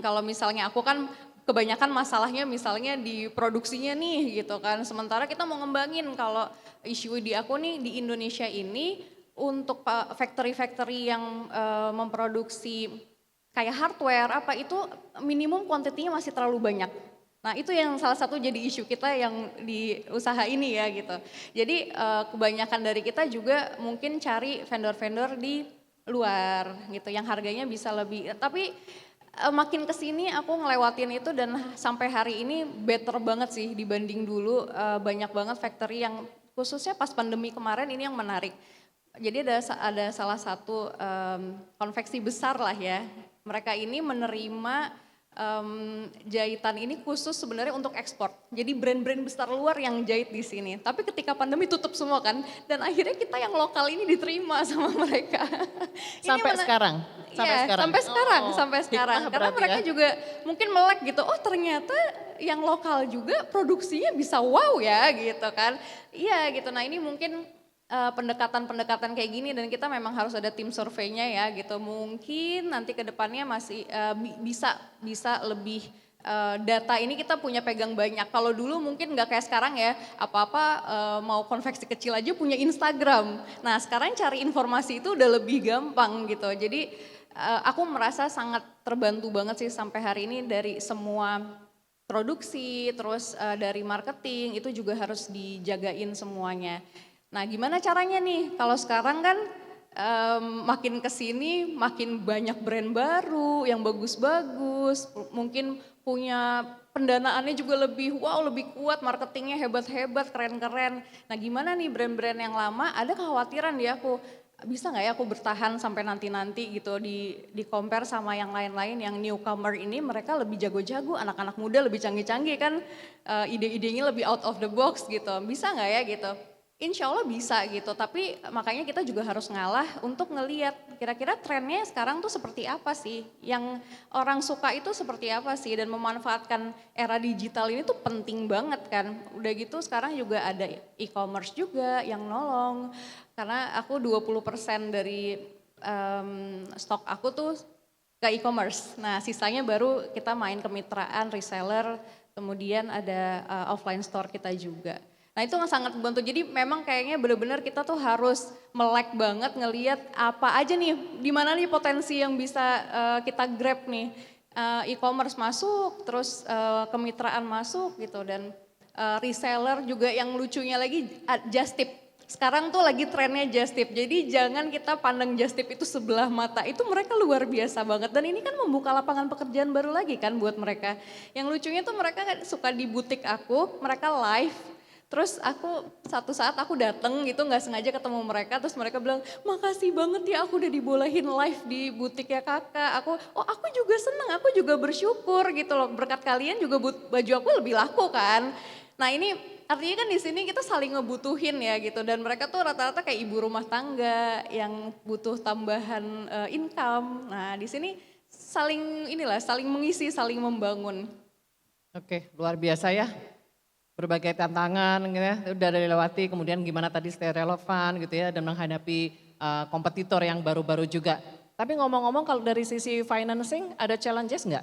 kalau misalnya aku kan kebanyakan masalahnya misalnya di produksinya nih gitu kan. Sementara kita mau ngembangin kalau isu di aku nih di Indonesia ini untuk factory-factory yang memproduksi kayak hardware apa itu minimum kuantitinya masih terlalu banyak. Nah itu yang salah satu jadi isu kita yang di usaha ini ya gitu. Jadi kebanyakan dari kita juga mungkin cari vendor-vendor di luar gitu yang harganya bisa lebih. Tapi makin kesini aku ngelewatin itu dan sampai hari ini better banget sih dibanding dulu. Banyak banget factory yang khususnya pas pandemi kemarin ini yang menarik. Jadi ada salah satu konveksi besar lah ya. Mereka ini menerima jahitan ini khusus sebenarnya untuk ekspor. Jadi brand-brand besar luar yang jahit di sini. Tapi ketika pandemi tutup semua kan, dan akhirnya kita yang lokal ini diterima sama mereka. Sampai sekarang? Sampai sekarang. Karena mereka juga mungkin melek gitu, oh ternyata yang lokal juga produksinya bisa wow ya gitu kan. Iya gitu, nah ini mungkin pendekatan-pendekatan kayak gini dan kita memang harus ada tim surveinya ya gitu. Mungkin nanti ke depannya masih bisa lebih data ini kita punya pegang banyak. Kalau dulu mungkin nggak kayak sekarang ya, apa-apa mau konveksi kecil aja punya Instagram. Nah sekarang cari informasi itu udah lebih gampang gitu. Jadi aku merasa sangat terbantu banget sih sampai hari ini dari semua produksi, terus dari marketing itu juga harus dijagain semuanya. Nah gimana caranya nih? Kalau sekarang kan makin kesini makin banyak brand baru yang bagus-bagus, mungkin punya pendanaannya juga lebih kuat, marketingnya hebat-hebat, keren-keren. Nah gimana nih brand-brand yang lama, ada kekhawatiran di aku, bisa nggak ya aku bertahan sampai nanti-nanti gitu di compare sama yang lain-lain yang newcomer ini mereka lebih jago-jago, anak-anak muda lebih canggih-canggih kan, ide-idenya lebih out of the box gitu, bisa nggak ya gitu. Insya Allah bisa gitu, tapi makanya kita juga harus ngalah untuk ngeliat kira-kira trennya sekarang tuh seperti apa sih, yang orang suka itu seperti apa sih, dan memanfaatkan era digital ini tuh penting banget kan. Udah gitu sekarang juga ada e-commerce juga yang nolong, karena aku 20% dari stok aku tuh ke e-commerce. Nah sisanya baru kita main kemitraan, reseller, kemudian ada offline store kita juga. Nah itu sangat membantu, jadi memang kayaknya benar-benar kita tuh harus melek banget ngelihat apa aja nih, di mana nih potensi yang bisa kita grab nih. E-commerce masuk, terus kemitraan masuk gitu, dan reseller juga yang lucunya lagi just tip. Sekarang tuh lagi trennya just tip, jadi jangan kita pandang just tip itu sebelah mata, itu mereka luar biasa banget. Dan ini kan membuka lapangan pekerjaan baru lagi kan buat mereka. Yang lucunya tuh mereka suka di butik aku, mereka live. Terus aku satu saat aku dateng gitu nggak sengaja ketemu mereka, terus mereka bilang makasih banget ya aku udah dibolehin live di butiknya kakak. Aku juga seneng, aku juga bersyukur gitu loh, berkat kalian juga baju aku lebih laku kan. Nah ini artinya kan di sini kita saling ngebutuhin ya gitu, dan mereka tuh rata-rata kayak ibu rumah tangga yang butuh tambahan income. Nah di sini saling mengisi, saling membangun. Oke, luar biasa ya. Berbagai tantangan gitu ya, udah dilewati, kemudian gimana tadi stay relevan gitu ya, dan menghadapi kompetitor yang baru-baru juga. Tapi ngomong-ngomong kalau dari sisi financing ada challenges nggak?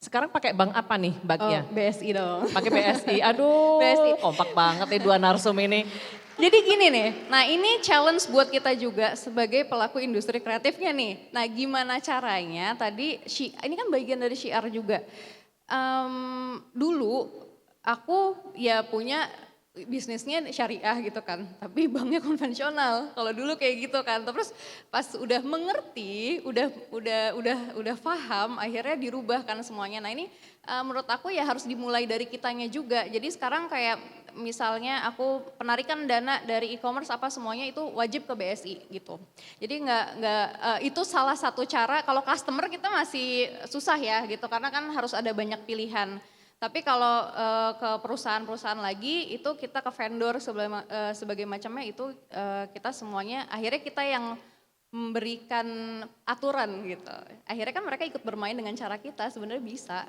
Sekarang pakai bank apa nih banknya? BSI dong. Pakai BSI, aduh BSI. kompak banget nih dua narsum ini. Jadi gini nih, nah ini challenge buat kita juga sebagai pelaku industri kreatifnya nih. Nah gimana caranya tadi, ini kan bagian dari syiar juga. Dulu aku ya punya bisnisnya syariah gitu kan, tapi banknya konvensional. Kalau dulu kayak gitu kan. Terus pas udah mengerti, udah paham, akhirnya dirubah kan semuanya. Nah ini menurut aku ya harus dimulai dari kitanya juga. Jadi sekarang kayak misalnya aku penarikan dana dari e-commerce apa semuanya itu wajib ke BSI gitu. Jadi itu salah satu cara. Kalau customer kita masih susah ya gitu, karena kan harus ada banyak pilihan. Tapi kalau ke perusahaan-perusahaan lagi itu kita ke vendor sebagai macamnya itu kita semuanya akhirnya kita yang memberikan aturan gitu. Akhirnya kan mereka ikut bermain dengan cara kita, sebenarnya bisa.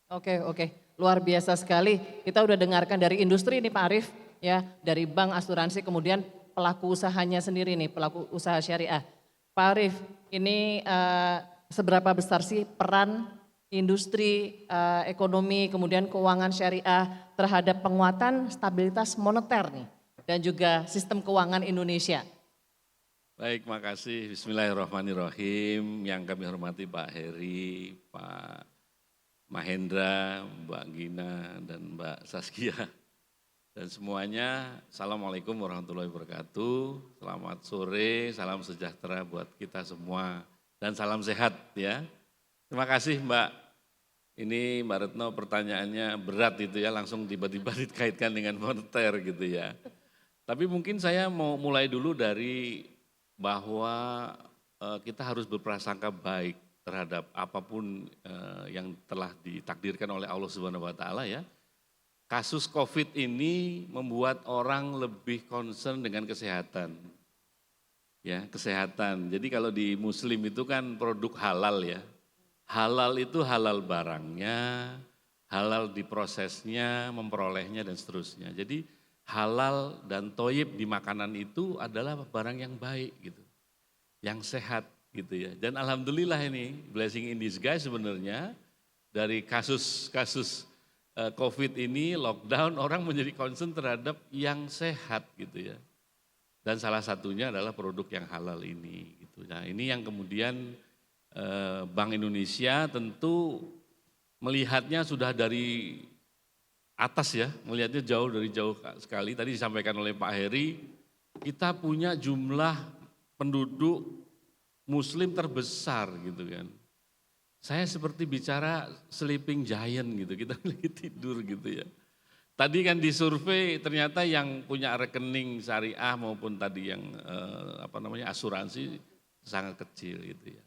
Oke, luar biasa sekali. Kita udah dengarkan dari industri ini Pak Arief ya, dari bank, asuransi, kemudian pelaku usahanya sendiri nih, pelaku usaha syariah. Pak Arief, ini seberapa besar sih peran industri ekonomi kemudian keuangan syariah terhadap penguatan stabilitas moneter nih dan juga sistem keuangan Indonesia? Baik, makasih. Bismillahirrahmanirrahim. Yang kami hormati Pak Heri, Pak Mahendra, Mbak Gina, dan Mbak Saskia. Dan semuanya, Assalamualaikum warahmatullahi wabarakatuh. Selamat sore, salam sejahtera buat kita semua. Dan salam sehat ya. Terima kasih Mbak. Ini Mbak Retno pertanyaannya berat itu ya, langsung tiba-tiba dikaitkan dengan moneter gitu ya. Tapi mungkin saya mau mulai dulu dari bahwa kita harus berprasangka baik terhadap apapun yang telah ditakdirkan oleh Allah Subhanahu wa taala ya. Kasus Covid ini membuat orang lebih concern dengan kesehatan. Ya, kesehatan. Jadi kalau di muslim itu kan produk halal ya. Halal itu halal barangnya, halal diprosesnya, memperolehnya dan seterusnya. Jadi halal dan toyib di makanan itu adalah barang yang baik gitu, yang sehat gitu ya. Dan alhamdulillah ini blessing in disguise sebenarnya dari kasus-kasus COVID ini, lockdown, orang menjadi concern terhadap yang sehat gitu ya. Dan salah satunya adalah produk yang halal ini gitu. Nah ini yang kemudian Bank Indonesia tentu melihatnya sudah dari atas ya, melihatnya dari jauh sekali. Tadi disampaikan oleh Pak Heri, kita punya jumlah penduduk Muslim terbesar gitu kan. Saya seperti bicara sleeping giant gitu, kita lagi tidur gitu ya. Tadi kan di survei ternyata yang punya rekening syariah maupun tadi yang asuransi sangat kecil gitu ya.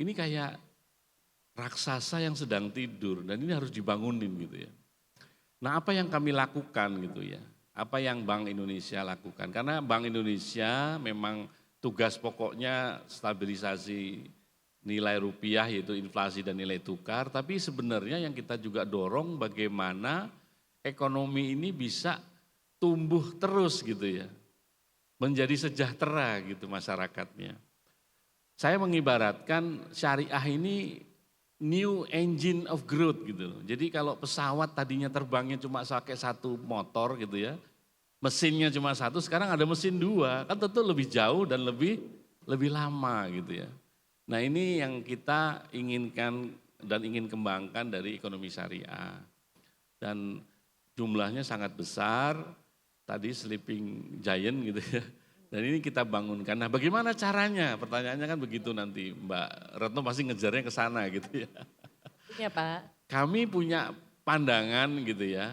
Ini kayak raksasa yang sedang tidur dan ini harus dibangunin gitu ya. Nah apa yang kami lakukan gitu ya, apa yang Bank Indonesia lakukan. Karena Bank Indonesia memang tugas pokoknya stabilisasi nilai rupiah yaitu inflasi dan nilai tukar, tapi sebenarnya yang kita juga dorong bagaimana ekonomi ini bisa tumbuh terus gitu ya, menjadi sejahtera gitu masyarakatnya. Saya mengibaratkan syariah ini new engine of growth gitu. Jadi kalau pesawat tadinya terbangnya cuma pakai satu motor gitu ya, mesinnya cuma satu, sekarang ada mesin dua, kan tentu lebih jauh dan lebih lama gitu ya. Nah ini yang kita inginkan dan ingin kembangkan dari ekonomi syariah. Dan jumlahnya sangat besar, tadi sleeping giant gitu ya. Dan ini kita bangunkan. Nah bagaimana caranya? Pertanyaannya kan begitu nanti Mbak Retno pasti ngejarnya ke sana gitu ya. Iya Pak. Kami punya pandangan gitu ya.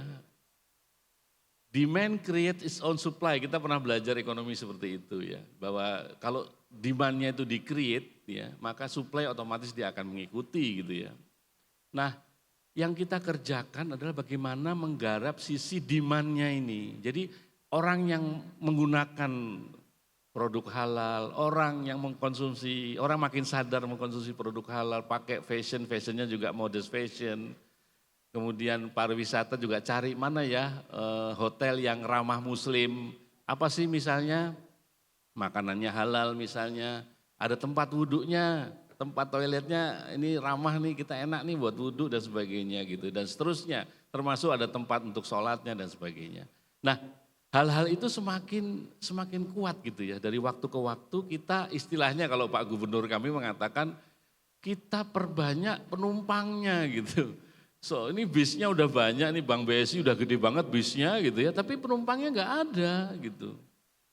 Demand create its own supply. Kita pernah belajar ekonomi seperti itu ya. Bahwa kalau demand-nya itu di-create ya, maka supply otomatis dia akan mengikuti gitu ya. Nah, yang kita kerjakan adalah bagaimana menggarap sisi demand-nya ini. Jadi orang yang menggunakan produk halal, orang yang mengkonsumsi, orang makin sadar mengkonsumsi produk halal, pakai fashionnya juga modest fashion. Kemudian pariwisata juga cari mana ya hotel yang ramah muslim. Apa sih misalnya makanannya halal misalnya, ada tempat wudhunya, tempat toiletnya ini ramah nih, kita enak nih buat wudhu dan sebagainya gitu. Dan seterusnya, termasuk ada tempat untuk sholatnya dan sebagainya. Nah hal-hal itu semakin kuat gitu ya, dari waktu ke waktu kita istilahnya kalau Pak Gubernur kami mengatakan kita perbanyak penumpangnya gitu. So ini bisnya udah banyak nih, Bank BSI udah gede banget bisnya gitu ya, tapi penumpangnya nggak ada gitu.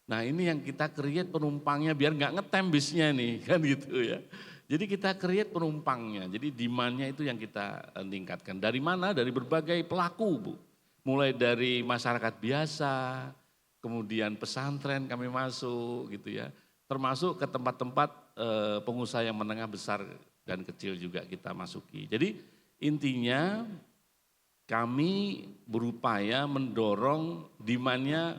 Nah ini yang kita create penumpangnya biar nggak ngetem bisnya nih kan gitu ya. Jadi kita create penumpangnya, jadi demand-nya itu yang kita tingkatkan. Dari mana? Dari berbagai pelaku Bu. Mulai dari masyarakat biasa, kemudian pesantren kami masuk gitu ya. Termasuk ke tempat-tempat pengusaha yang menengah besar dan kecil juga kita masuki. Jadi intinya kami berupaya mendorong demand-nya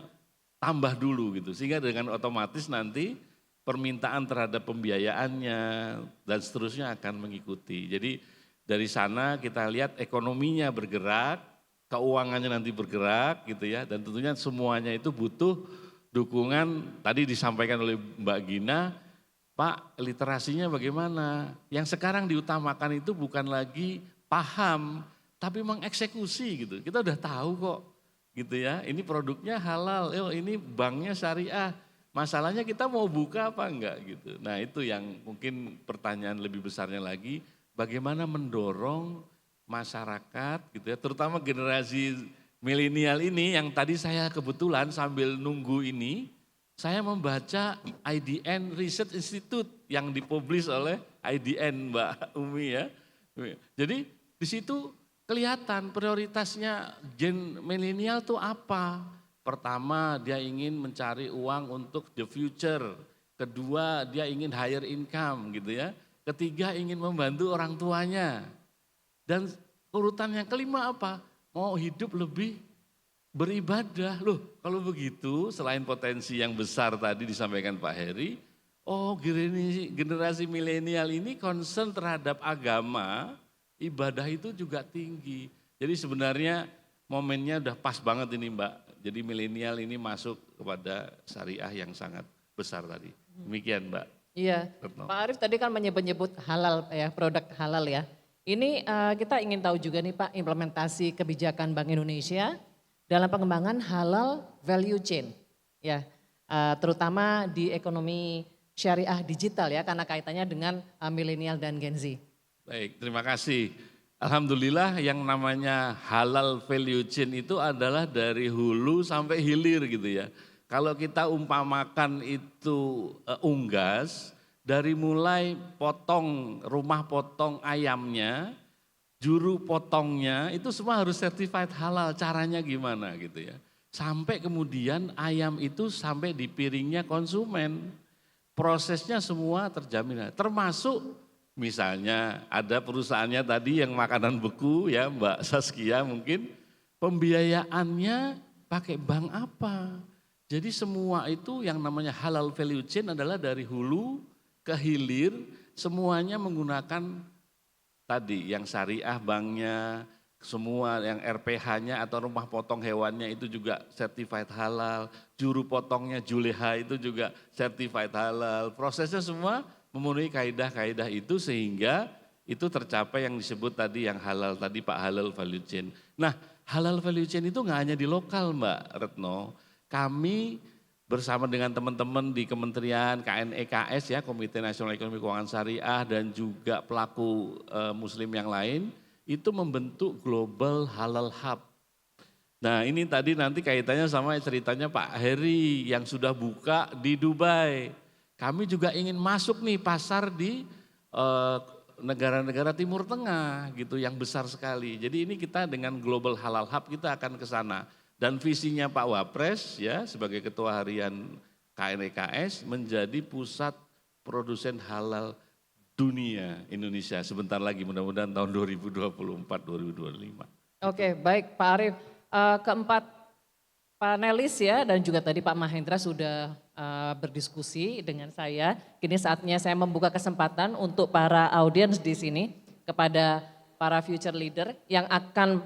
tambah dulu gitu. Sehingga dengan otomatis nanti permintaan terhadap pembiayaannya dan seterusnya akan mengikuti. Jadi dari sana kita lihat ekonominya bergerak, keuangannya nanti bergerak gitu ya. Dan tentunya semuanya itu butuh dukungan, tadi disampaikan oleh Mbak Gina, Pak literasinya bagaimana? Yang sekarang diutamakan itu bukan lagi paham, tapi mengeksekusi gitu. Kita udah tahu kok gitu ya, ini produknya halal, ini banknya syariah. Masalahnya kita mau buka apa enggak gitu. Nah itu yang mungkin pertanyaan lebih besarnya lagi, bagaimana mendorong masyarakat gitu ya, terutama generasi milenial ini yang tadi saya kebetulan sambil nunggu ini, saya membaca IDN Research Institute yang dipublish oleh IDN Mbak Umi ya. Jadi di situ kelihatan prioritasnya gen milenial tuh apa. Pertama dia ingin mencari uang untuk the future. Kedua dia ingin higher income gitu ya. Ketiga ingin membantu orang tuanya. Dan urutan yang kelima apa? Mau hidup lebih beribadah. Loh kalau begitu selain potensi yang besar tadi disampaikan Pak Heri, generasi milenial ini concern terhadap agama, ibadah itu juga tinggi. Jadi sebenarnya momennya udah pas banget ini Mbak. Jadi milenial ini masuk kepada syariah yang sangat besar tadi. Demikian Mbak Iya, Retno. Pak Arief tadi kan menyebut-nyebut halal ya, produk halal ya. Ini kita ingin tahu juga nih Pak, implementasi kebijakan Bank Indonesia dalam pengembangan halal value chain. Ya, terutama di ekonomi syariah digital ya, karena kaitannya dengan milenial dan Gen Z. Baik, terima kasih. Alhamdulillah yang namanya halal value chain itu adalah dari hulu sampai hilir gitu ya. Kalau kita umpamakan itu unggas, dari mulai potong, rumah potong ayamnya, juru potongnya, itu semua harus certified halal, caranya gimana gitu ya. Sampai kemudian ayam itu sampai di piringnya konsumen. Prosesnya semua terjamin, termasuk misalnya ada perusahaannya tadi yang makanan beku ya Mbak Saskia mungkin pembiayaannya pakai bank apa. Jadi semua itu yang namanya halal value chain adalah dari hulu ke hilir semuanya menggunakan tadi yang syariah banknya, semua yang RPH-nya atau rumah potong hewannya itu juga certified halal, juru potongnya juleha itu juga certified halal. Prosesnya semua memenuhi kaidah-kaidah itu sehingga itu tercapai yang disebut tadi yang halal tadi Pak halal value chain. Nah halal value chain itu nggak hanya di lokal Mbak Retno, kami bersama dengan teman-teman di Kementerian KNEKS ya Komite Nasional Ekonomi Keuangan Syariah dan juga pelaku muslim yang lain itu membentuk Global Halal Hub. Nah ini tadi nanti kaitannya sama ceritanya Pak Heri yang sudah buka di Dubai. Kami juga ingin masuk nih pasar di negara-negara Timur Tengah gitu yang besar sekali. Jadi ini kita dengan Global Halal Hub kita akan ke sana. Dan visinya Pak Wapres ya sebagai ketua harian KNEKS menjadi pusat produsen halal dunia Indonesia sebentar lagi mudah-mudahan tahun 2024-2025. Oke, baik Pak Arief. Keempat panelis ya dan juga tadi Pak Mahendra sudah berdiskusi dengan saya. Kini saatnya saya membuka kesempatan untuk para audiens di sini kepada para future leader yang akan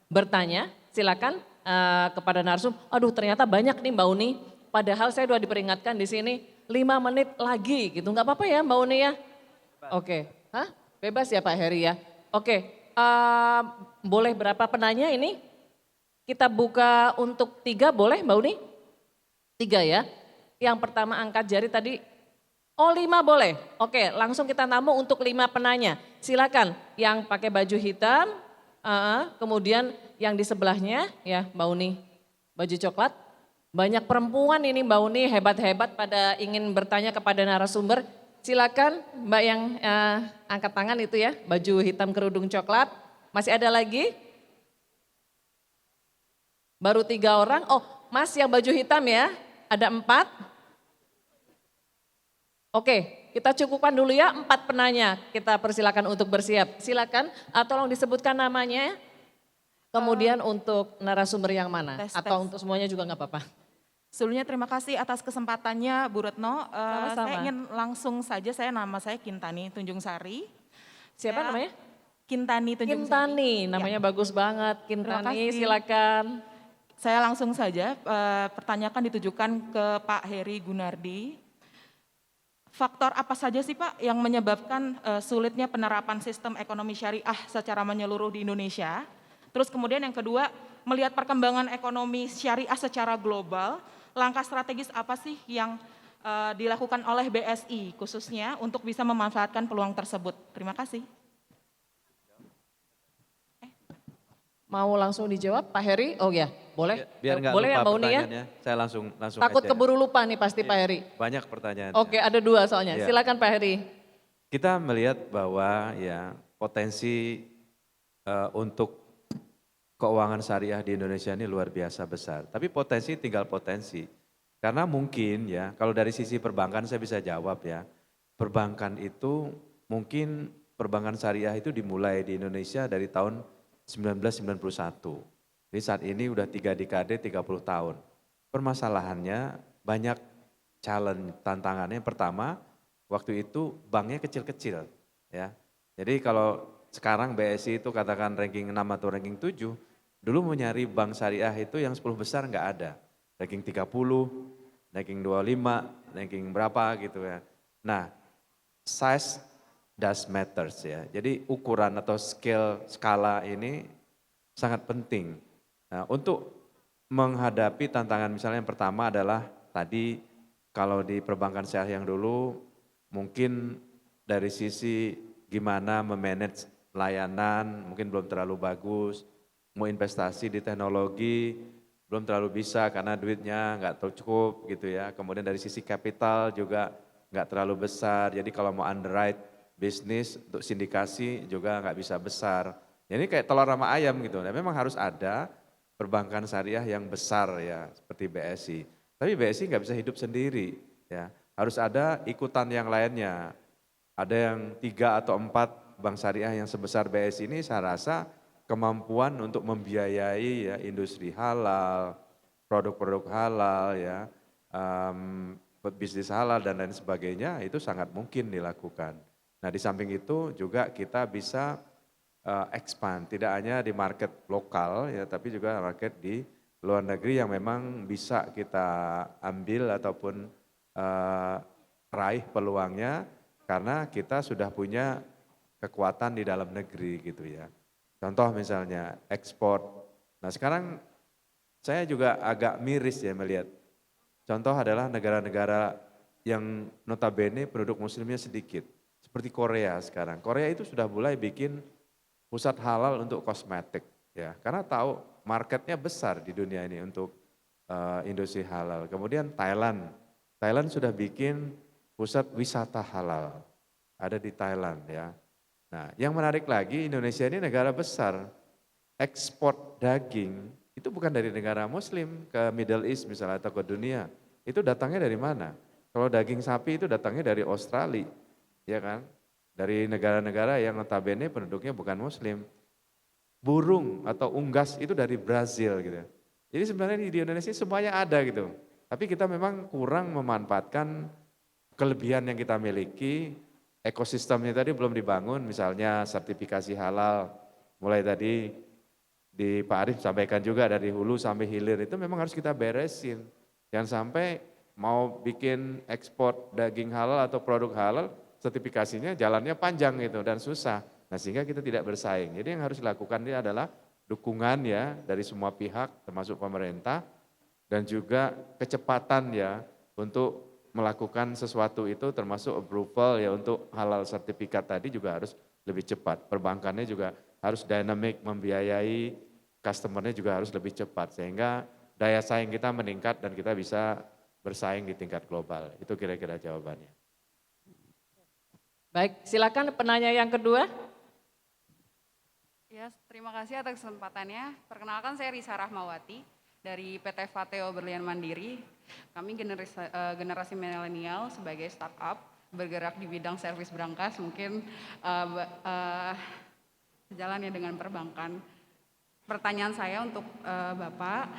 bertanya. Silakan kepada narsum. Aduh, ternyata banyak nih Mbak Uni. Padahal saya sudah diperingatkan di sini 5 menit lagi gitu. Enggak apa-apa ya Mbak Uni ya? Oke, hah? Bebas ya Pak Heri ya? Oke, boleh berapa penanya ini? Kita buka untuk 3 boleh Mbak Uni? 3 ya? Yang pertama angkat jari tadi, oh 5 boleh? Oke, langsung kita tamu untuk 5 penanya. Silakan yang pakai baju hitam, kemudian yang di sebelahnya ya Mbak Uni, baju coklat. Banyak perempuan ini Mbak Uni hebat-hebat pada ingin bertanya kepada narasumber. Silakan Mbak yang angkat tangan itu ya, baju hitam kerudung coklat. Masih ada lagi? Baru 3 orang, oh Mas yang baju hitam ya, ada 4. Oke, kita cukupkan dulu ya 4 penanya, kita persilakan untuk bersiap. Silakan, tolong disebutkan namanya. Kemudian untuk narasumber yang mana? Atau untuk semuanya juga nggak apa-apa. Sebelumnya terima kasih atas kesempatannya Bu Retno. Sama-sama. Saya ingin langsung saja, nama saya Kintani Tunjung Sari. Siapa Saya- namanya? Kintani Tunjung Sari. Kintani, namanya bagus banget. Terima Kintani, kasih. silakan. Saya langsung saja, pertanyakan ditujukan ke Pak Heri Gunardi. Faktor apa saja sih Pak yang menyebabkan sulitnya penerapan sistem ekonomi syariah secara menyeluruh di Indonesia? Terus kemudian yang kedua, melihat perkembangan ekonomi syariah secara global, langkah strategis apa sih yang dilakukan oleh BSI khususnya untuk bisa memanfaatkan peluang tersebut? Terima kasih. Mau langsung dijawab Pak Heri? Oh ya, boleh. Biar nggak boleh lupa ya Mbak Uni ya? pertanyaannya, saya langsung Takut aja. keburu lupa nih pasti Pak Heri. Banyak pertanyaan. Oke, ada 2 soalnya. Iya. Silakan Pak Heri. Kita melihat bahwa ya potensi untuk keuangan syariah di Indonesia ini luar biasa besar. Tapi potensi tinggal potensi. Karena mungkin ya, kalau dari sisi perbankan saya bisa jawab ya. Perbankan itu mungkin perbankan syariah itu dimulai di Indonesia dari tahun 1991. Jadi saat ini udah 3 dekade 30 tahun. Permasalahannya banyak challenge, tantangannya. Yang pertama, waktu itu banknya kecil-kecil ya. Jadi kalau sekarang BSI itu katakan ranking 6 atau ranking 7, Dulu mau nyari bank syariah itu yang 10 besar nggak ada. Ranking 30, ranking 25, ranking berapa gitu ya. Nah, size does matters ya. Jadi ukuran atau skala ini sangat penting. Nah, untuk menghadapi tantangan misalnya yang pertama adalah tadi kalau di perbankan syariah yang dulu mungkin dari sisi gimana memanage layanan mungkin belum terlalu bagus, mau investasi di teknologi belum terlalu bisa karena duitnya nggak cukup gitu ya. Kemudian dari sisi kapital juga nggak terlalu besar. Jadi kalau mau underwrite bisnis untuk sindikasi juga nggak bisa besar. Jadi kayak telur sama ayam gitu. Nah, memang harus ada perbankan syariah yang besar ya seperti BSI. Tapi BSI nggak bisa hidup sendiri ya. Harus ada ikutan yang lainnya. Ada yang 3 atau 4 bank syariah yang sebesar BSI ini saya rasa kemampuan untuk membiayai ya industri halal, produk-produk halal ya, bisnis halal dan lain sebagainya itu sangat mungkin dilakukan. Nah di samping itu juga kita bisa expand, tidak hanya di market lokal ya, tapi juga market di luar negeri yang memang bisa kita ambil ataupun raih peluangnya karena kita sudah punya kekuatan di dalam negeri gitu ya. Contoh misalnya ekspor. Nah sekarang saya juga agak miris ya melihat. Contoh adalah negara-negara yang notabene penduduk muslimnya sedikit. Seperti Korea sekarang. Korea itu sudah mulai bikin pusat halal untuk kosmetik. Ya, karena tahu marketnya besar di dunia ini untuk industri halal. Kemudian Thailand. Thailand sudah bikin pusat wisata halal. Ada di Thailand ya. Nah, yang menarik lagi Indonesia ini negara besar, ekspor daging itu bukan dari negara muslim ke Middle East misalnya atau ke dunia. Itu datangnya dari mana? Kalau daging sapi itu datangnya dari Australia, ya kan? Dari negara-negara yang notabene penduduknya bukan muslim. Burung atau unggas itu dari Brazil gitu. Jadi sebenarnya di Indonesia semuanya ada gitu. Tapi kita memang kurang memanfaatkan kelebihan yang kita miliki. Ekosistemnya tadi belum dibangun, misalnya sertifikasi halal, mulai tadi di Pak Arief sampaikan juga dari hulu sampai hilir itu memang harus kita beresin. Jangan sampai mau bikin ekspor daging halal atau produk halal, sertifikasinya jalannya panjang gitu dan susah. Nah sehingga kita tidak bersaing. Jadi yang harus dilakukan ini adalah dukungan ya dari semua pihak termasuk pemerintah dan juga kecepatan ya untuk melakukan sesuatu itu termasuk approval ya untuk halal sertifikat tadi juga harus lebih cepat. Perbankannya juga harus dynamic membiayai, customernya juga harus lebih cepat sehingga daya saing kita meningkat dan kita bisa bersaing di tingkat global. Itu kira-kira jawabannya. Baik, silakan penanya yang kedua. Ya, terima kasih atas kesempatannya. Perkenalkan saya Risa Rahmawati dari PT Fateo Berlian Mandiri. Kami generasi milenial sebagai startup bergerak di bidang servis berangkas, mungkin sejalannya dengan perbankan. Pertanyaan saya untuk Bapak,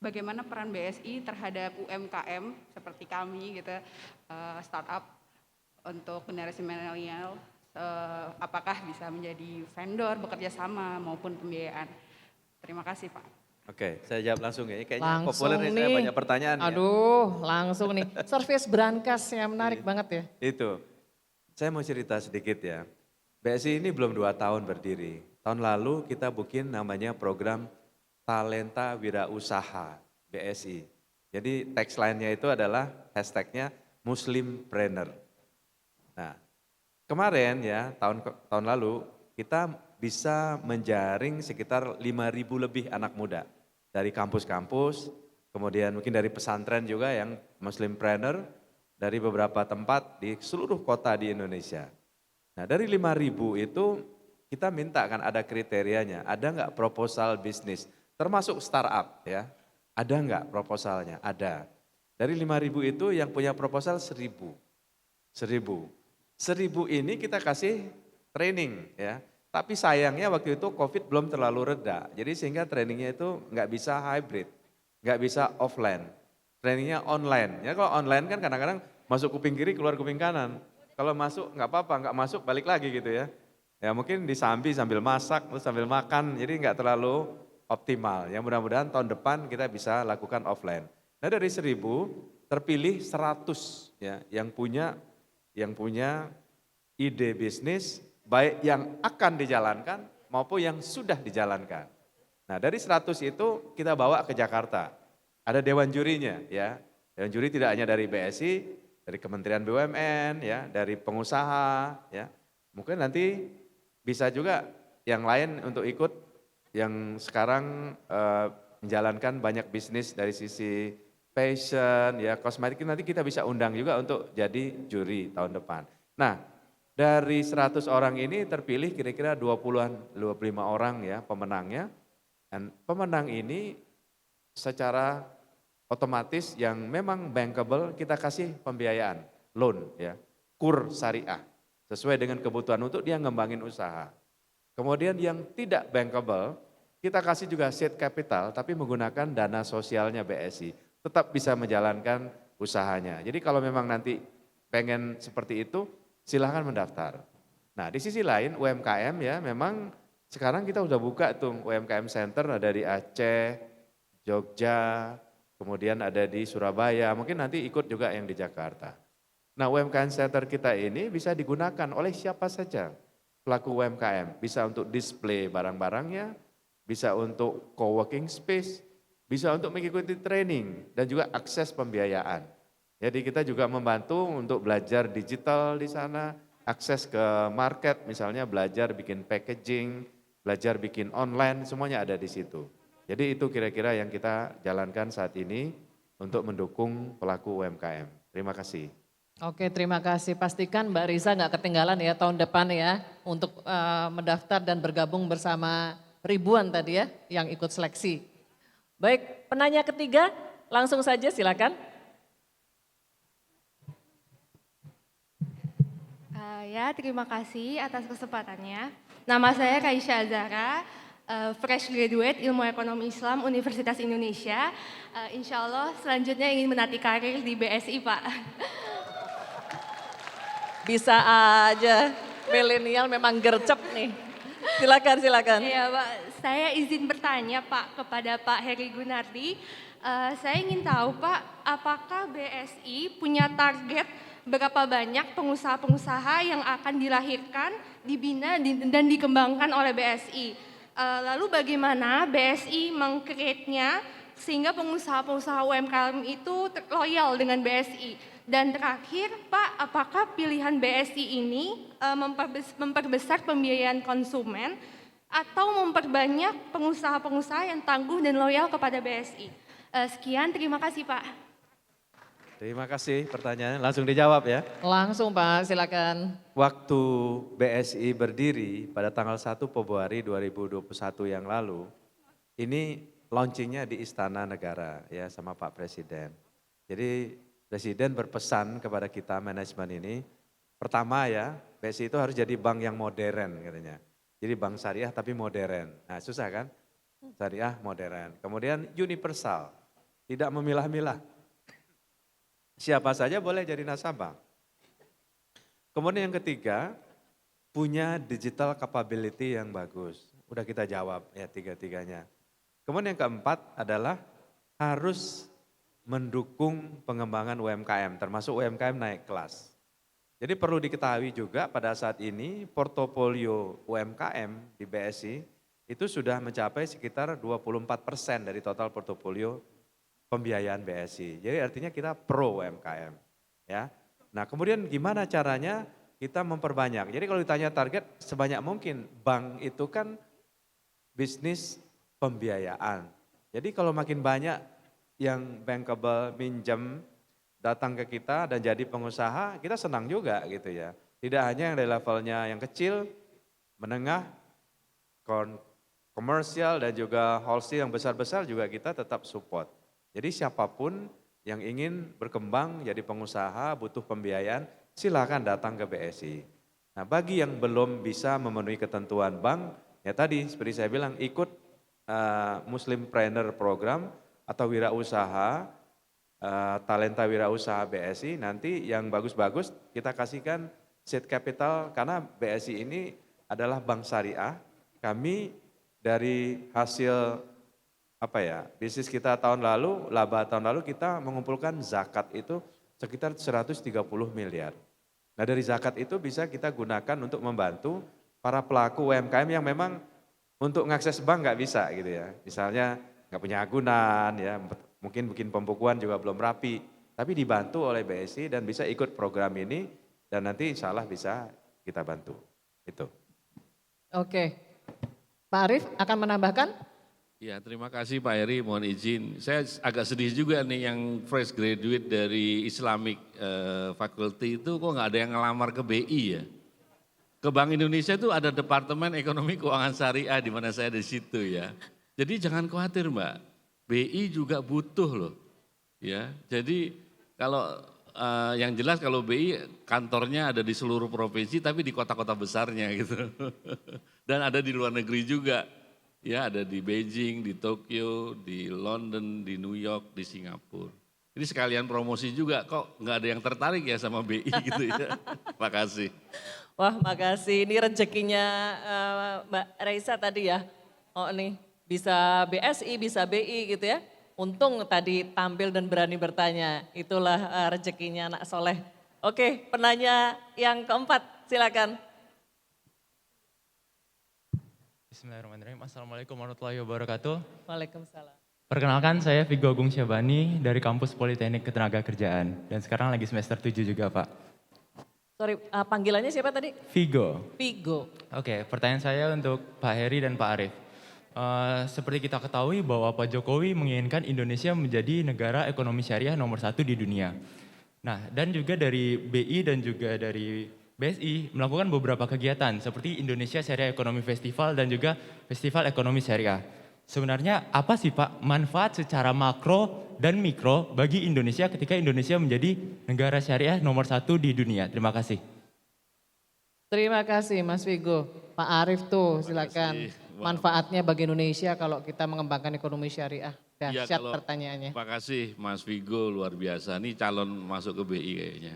bagaimana peran BSI terhadap UMKM seperti kami gitu, startup untuk generasi milenial, apakah bisa menjadi vendor, bekerja sama maupun pembiayaan? Terima kasih Pak. Oke, saya jawab langsung ya. Ini kayaknya Langsung populer nih, saya nih. banyak pertanyaan ya. Aduh, langsung nih. Service berangkas yang menarik banget ya. Itu, saya mau cerita sedikit ya. BSI ini belum 2 tahun berdiri. Tahun lalu kita bikin namanya program Talenta Wirausaha BSI. Jadi tagline-nya itu adalah hashtagnya Muslimpreneur. Nah, kemarin ya tahun lalu kita bisa menjaring sekitar 5.000 lebih anak muda dari kampus-kampus, kemudian mungkin dari pesantren juga yang muslimpreneur dari beberapa tempat di seluruh kota di Indonesia. Nah dari 5.000 itu kita minta kan ada kriterianya, ada nggak proposal bisnis, termasuk startup ya, ada nggak proposalnya? Ada. Dari 5.000 itu yang punya proposal 1.000. 1.000 ini kita kasih training ya. Tapi sayangnya waktu itu COVID belum terlalu reda, jadi sehingga trainingnya itu nggak bisa hybrid, nggak bisa offline, trainingnya online. Ya kalau online kan kadang-kadang masuk kuping kiri keluar kuping kanan, kalau masuk nggak apa-apa, nggak masuk balik lagi gitu ya. Ya mungkin disambi sambil masak, terus sambil makan, jadi nggak terlalu optimal. Yang mudah-mudahan tahun depan kita bisa lakukan offline. Nah dari 1.000 terpilih 100 ya yang punya ide bisnis baik yang akan dijalankan maupun yang sudah dijalankan. Nah dari 100 itu kita bawa ke Jakarta. Ada dewan jurinya ya. Dewan juri tidak hanya dari BSI, dari Kementerian BUMN ya, dari pengusaha ya. Mungkin nanti bisa juga yang lain untuk ikut yang sekarang menjalankan banyak bisnis dari sisi fashion, ya kosmetik, nanti kita bisa undang juga untuk jadi juri tahun depan. Nah, dari 100 orang ini terpilih kira-kira 20-an, 25 orang ya pemenangnya. Dan pemenang ini secara otomatis yang memang bankable kita kasih pembiayaan, loan ya, KUR syariah, sesuai dengan kebutuhan untuk dia ngembangin usaha. Kemudian yang tidak bankable, kita kasih juga seed capital tapi menggunakan dana sosialnya BSI. Tetap bisa menjalankan usahanya. Jadi kalau memang nanti pengen seperti itu, silahkan mendaftar. Nah di sisi lain UMKM ya memang sekarang kita udah buka tuh UMKM Center ada di Aceh, Jogja, kemudian ada di Surabaya, mungkin nanti ikut juga yang di Jakarta. Nah UMKM Center kita ini bisa digunakan oleh siapa saja pelaku UMKM. Bisa untuk display barang-barangnya, bisa untuk co-working space, bisa untuk mengikuti training dan juga akses pembiayaan. Jadi kita juga membantu untuk belajar digital di sana, akses ke market misalnya belajar bikin packaging, belajar bikin online, semuanya ada di situ. Jadi itu kira-kira yang kita jalankan saat ini untuk mendukung pelaku UMKM. Terima kasih. Oke, terima kasih. Pastikan Mbak Riza nggak ketinggalan ya tahun depan ya untuk mendaftar dan bergabung bersama ribuan tadi ya yang ikut seleksi. Baik, penanya ketiga langsung saja silakan. Ya, terima kasih atas kesempatannya. Nama saya Kaisha Azara, fresh graduate Ilmu Ekonomi Islam Universitas Indonesia. Insya Allah selanjutnya ingin menati karir di BSI, Pak. Bisa aja, milenial memang gercep nih. Silakan. Iya Pak, saya izin bertanya Pak kepada Pak Heri Gunardi. Saya ingin tahu Pak, apakah BSI punya target berapa banyak pengusaha-pengusaha yang akan dilahirkan, dibina dan dikembangkan oleh BSI? Lalu bagaimana BSI meng-create-nya sehingga pengusaha-pengusaha UMKM itu loyal dengan BSI? Dan terakhir Pak, apakah pilihan BSI ini memperbesar pembiayaan konsumen atau memperbanyak pengusaha-pengusaha yang tangguh dan loyal kepada BSI? Sekian, terima kasih Pak. Terima kasih pertanyaannya, langsung dijawab ya. Langsung Pak, silakan. Waktu BSI berdiri pada tanggal 1 Februari 2021 yang lalu, ini launchingnya di Istana Negara ya sama Pak Presiden. Jadi Presiden berpesan kepada kita manajemen ini, pertama ya BSI itu harus jadi bank yang modern katanya. Jadi bank syariah tapi modern. Nah susah kan? Syariah modern. Kemudian universal, tidak memilah-milah. Siapa saja boleh jadi nasabah. Kemudian yang ketiga, punya digital capability yang bagus. Udah kita jawab ya tiga-tiganya. Kemudian yang keempat adalah harus mendukung pengembangan UMKM, termasuk UMKM naik kelas. Jadi perlu diketahui juga pada saat ini portofolio UMKM di BSI itu sudah mencapai sekitar 24% dari total portofolio pembiayaan BSI. Jadi artinya kita pro UMKM. Ya. Nah kemudian gimana caranya kita memperbanyak. Jadi kalau ditanya target sebanyak mungkin, bank itu kan bisnis pembiayaan. Jadi kalau makin banyak yang bankable minjem datang ke kita dan jadi pengusaha, kita senang juga gitu ya. Tidak hanya yang dari levelnya yang kecil, menengah, komersial dan juga wholesale yang besar-besar juga kita tetap support. Jadi siapapun yang ingin berkembang jadi pengusaha, butuh pembiayaan, silakan datang ke BSI. Nah bagi yang belum bisa memenuhi ketentuan bank, ya tadi seperti saya bilang ikut Muslimpreneur Program atau wirausaha, talenta wirausaha BSI, nanti yang bagus-bagus kita kasihkan seed capital karena BSI ini adalah bank syariah. Kami dari hasil bisnis kita tahun lalu, laba tahun lalu kita mengumpulkan zakat itu sekitar 130 miliar. Nah dari zakat itu bisa kita gunakan untuk membantu para pelaku UMKM yang memang untuk mengakses bank nggak bisa gitu ya. Misalnya nggak punya agunan ya, mungkin bikin pembukuan juga belum rapi. Tapi dibantu oleh BSI dan bisa ikut program ini dan nanti insya Allah bisa kita bantu. Itu. Oke. Pak Arief akan menambahkan? Ya, terima kasih Pak Heri, mohon izin. Saya agak sedih juga nih yang fresh graduate dari Islamic Faculty itu kok nggak ada yang ngelamar ke BI ya. Ke Bank Indonesia itu ada Departemen Ekonomi Keuangan Syariah di mana saya di situ ya. Jadi jangan khawatir Mbak, BI juga butuh loh. Ya, jadi kalau yang jelas kalau BI kantornya ada di seluruh provinsi tapi di kota-kota besarnya gitu. Dan ada di luar negeri juga. Ya ada di Beijing, di Tokyo, di London, di New York, di Singapura. Ini sekalian promosi juga, kok nggak ada yang tertarik ya sama BI gitu ya. Makasih. Wah makasih, ini rezekinya Mbak Raisa tadi ya. Oh nih, bisa BSI, bisa BI gitu ya. Untung tadi tampil dan berani bertanya, itulah rezekinya anak soleh. Oke, penanya yang keempat, silakan. Bismillahirrahmanirrahim. Assalamualaikum warahmatullahi wabarakatuh. Waalaikumsalam. Perkenalkan saya Vigo Agung Syabani dari kampus Politeknik Ketenagakerjaan. Dan sekarang lagi semester 7 juga Pak. Sorry, panggilannya siapa tadi? Vigo. Vigo. Oke, pertanyaan saya untuk Pak Heri dan Pak Arief. Seperti kita ketahui bahwa Pak Jokowi menginginkan Indonesia menjadi negara ekonomi syariah nomor 1 di dunia. Nah, dan juga dari BI dan juga dari BSI melakukan beberapa kegiatan seperti Indonesia Syariah Ekonomi Festival dan juga Festival Ekonomi Syariah. Sebenarnya apa sih Pak manfaat secara makro dan mikro bagi Indonesia ketika Indonesia menjadi negara syariah nomor 1 di dunia? Terima kasih. Terima kasih Mas Vigo. Pak Arief tuh silakan. Manfaatnya bagi Indonesia kalau kita mengembangkan ekonomi syariah. Dahsyat pertanyaannya. Terima kasih Mas Vigo, luar biasa. Ini calon masuk ke BI kayaknya.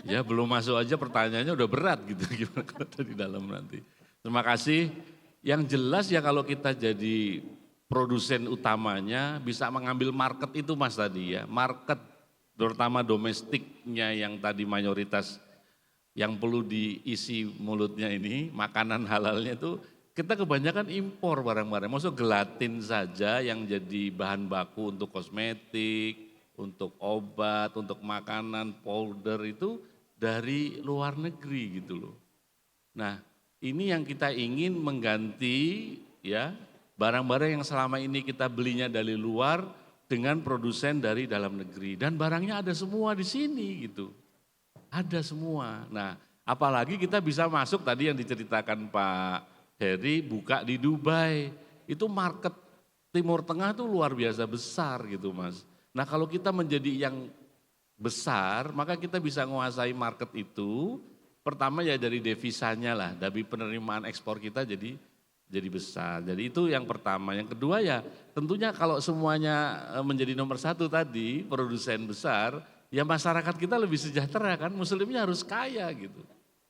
Ya belum masuk aja pertanyaannya udah berat gitu gimana kalau di dalam nanti. Terima kasih. Yang jelas ya kalau kita jadi produsen utamanya bisa mengambil market itu Mas tadi ya. Market terutama domestiknya yang tadi mayoritas yang perlu diisi mulutnya ini, makanan halalnya itu kita kebanyakan impor barang-barang. Maksudnya gelatin saja yang jadi bahan baku untuk kosmetik, untuk obat, untuk makanan, powder itu dari luar negeri gitu loh. Nah ini yang kita ingin mengganti ya barang-barang yang selama ini kita belinya dari luar dengan produsen dari dalam negeri. Dan barangnya ada semua di sini gitu. Ada semua. Nah apalagi kita bisa masuk tadi yang diceritakan Pak Heri buka di Dubai. Itu market Timur Tengah tuh luar biasa besar gitu Mas. Nah kalau kita menjadi yang besar, maka kita bisa menguasai market itu. Pertama ya dari devisanya lah, dari penerimaan ekspor kita jadi besar. Jadi itu yang pertama. Yang kedua ya tentunya kalau semuanya menjadi nomor 1 tadi, produsen besar, ya masyarakat kita lebih sejahtera kan, muslimnya harus kaya gitu.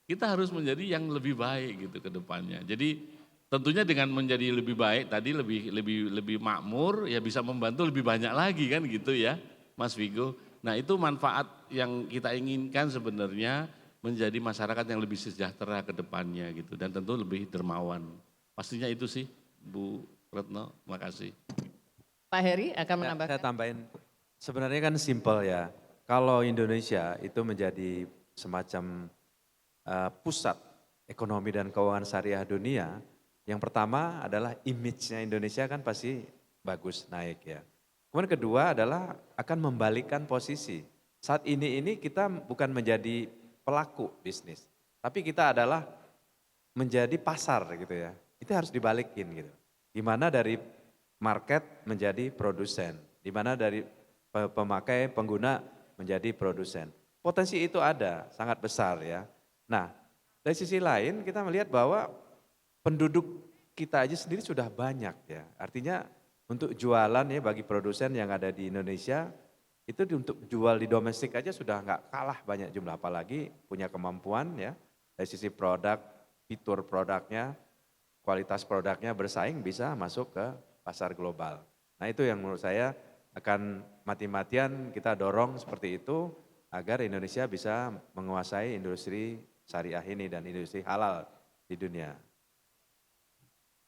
Kita harus menjadi yang lebih baik gitu ke depannya. Jadi tentunya dengan menjadi lebih baik tadi lebih makmur ya bisa membantu lebih banyak lagi kan gitu ya Mas Vigo. Nah itu manfaat yang kita inginkan sebenarnya menjadi masyarakat yang lebih sejahtera ke depannya gitu dan tentu lebih dermawan. Pastinya itu sih Bu Retno, makasih. Pak Heri akan menambahkan. Saya tambahin, sebenarnya kan simpel ya. Kalau Indonesia itu menjadi semacam pusat ekonomi dan keuangan syariah dunia, yang pertama adalah image-nya Indonesia kan pasti bagus naik ya. Kemudian kedua adalah akan membalikkan posisi. Saat ini kita bukan menjadi pelaku bisnis, tapi kita adalah menjadi pasar gitu ya. Itu harus dibalikin gitu. Dimana dari market menjadi produsen, dimana dari pemakai pengguna menjadi produsen. Potensi itu ada, sangat besar ya. Nah, dari sisi lain kita melihat bahwa penduduk kita aja sendiri sudah banyak ya. Artinya untuk jualan ya bagi produsen yang ada di Indonesia, itu untuk jual di domestik aja sudah nggak kalah banyak jumlah. Apalagi punya kemampuan ya, dari sisi produk, fitur produknya, kualitas produknya bersaing bisa masuk ke pasar global. Nah itu yang menurut saya akan mati-matian kita dorong seperti itu agar Indonesia bisa menguasai industri syariah ini dan industri halal di dunia.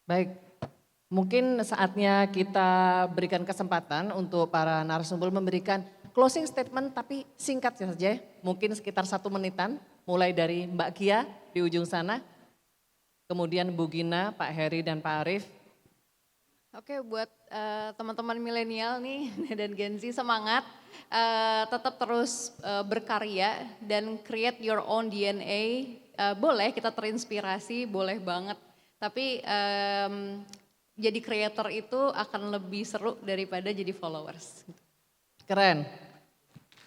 Baik, mungkin saatnya kita berikan kesempatan untuk para narasumber memberikan closing statement tapi singkat saja, mungkin sekitar 1 menitan, mulai dari Mbak Kia di ujung sana, kemudian Bu Gina, Pak Heri dan Pak Arief. Oke, buat teman-teman milenial nih dan Gen Z semangat, tetap terus berkarya dan create your own DNA. Boleh kita terinspirasi, boleh banget. Tapi jadi creator itu akan lebih seru daripada jadi followers. Keren.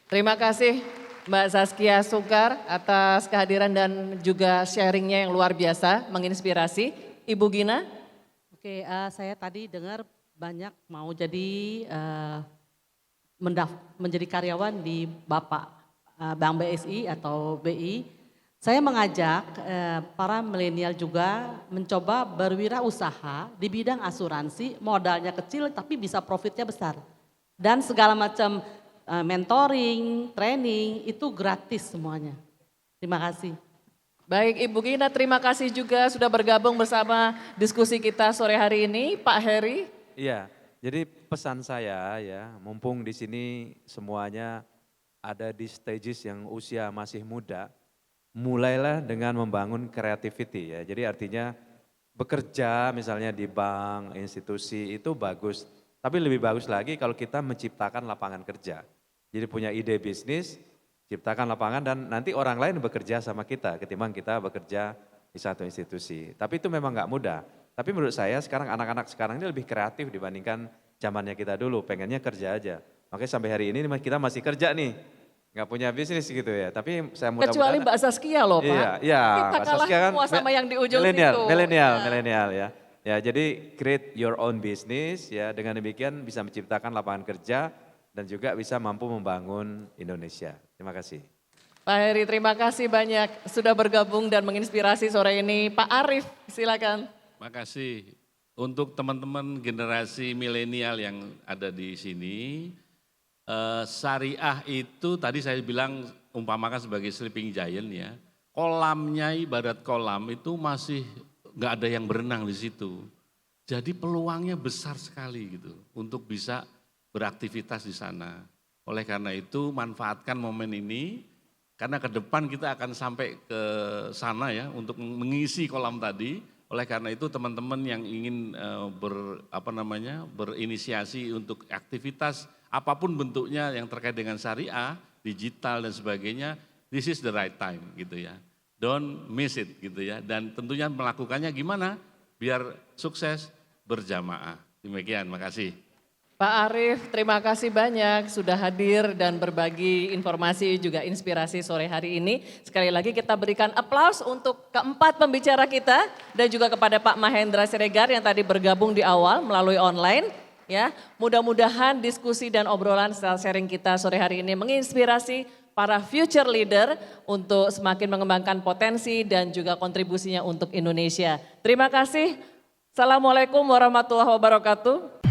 Terima kasih Mbak Saskia Sungkar atas kehadiran dan juga sharingnya yang luar biasa, menginspirasi. Ibu Gina. Oke, saya tadi dengar banyak mau jadi menjadi karyawan di Bapak Bank BSI atau BI. Saya mengajak para milenial juga mencoba berwirausaha di bidang asuransi, modalnya kecil tapi bisa profitnya besar. Dan segala macam mentoring, training itu gratis semuanya. Terima kasih. Baik Ibu Gina, terima kasih juga sudah bergabung bersama diskusi kita sore hari ini. Pak Heri. Iya, jadi pesan saya ya, mumpung di sini semuanya ada di stages yang usia masih muda, mulailah dengan membangun creativity ya. Jadi artinya bekerja misalnya di bank, institusi itu bagus. Tapi lebih bagus lagi kalau kita menciptakan lapangan kerja. Jadi punya ide bisnis, ciptakan lapangan dan nanti orang lain bekerja sama kita ketimbang kita bekerja di satu institusi. Tapi itu memang nggak mudah. Tapi menurut saya sekarang anak-anak sekarang ini lebih kreatif dibandingkan zamannya kita dulu, pengennya kerja aja. Makanya sampai hari ini kita masih kerja nih, nggak punya bisnis gitu ya. Tapi saya mudah-mudahan. Kecuali Mbak Saskia loh Pak. Iya, kita Mbak kalah Saskia kan semua sama yang di ujung situ. Milenial ya. Ya jadi create your own business ya, dengan demikian bisa menciptakan lapangan kerja dan juga bisa mampu membangun Indonesia. Terima kasih. Pak Heri, terima kasih banyak sudah bergabung dan menginspirasi sore ini. Pak Arief, silakan. Makasih. Untuk teman-teman generasi milenial yang ada di sini, syariah itu tadi saya bilang umpamakan sebagai sleeping giant ya. Kolamnya ibarat kolam itu masih nggak ada yang berenang di situ. Jadi peluangnya besar sekali gitu untuk bisa beraktivitas di sana. Oleh karena itu manfaatkan momen ini karena ke depan kita akan sampai ke sana ya untuk mengisi kolam tadi. Oleh karena itu teman-teman yang ingin berinisiasi untuk aktivitas apapun bentuknya yang terkait dengan syariah, digital dan sebagainya, this is the right time gitu ya. Don't miss it gitu ya. Dan tentunya melakukannya gimana biar sukses berjamaah. Demikian, makasih. Pak Arief, terima kasih banyak sudah hadir dan berbagi informasi juga inspirasi sore hari ini. Sekali lagi kita berikan aplaus untuk keempat pembicara kita dan juga kepada Pak Mahendra Siregar yang tadi bergabung di awal melalui online. Ya, mudah-mudahan diskusi dan obrolan sharing kita sore hari ini menginspirasi para future leader untuk semakin mengembangkan potensi dan juga kontribusinya untuk Indonesia. Terima kasih. Assalamualaikum warahmatullahi wabarakatuh.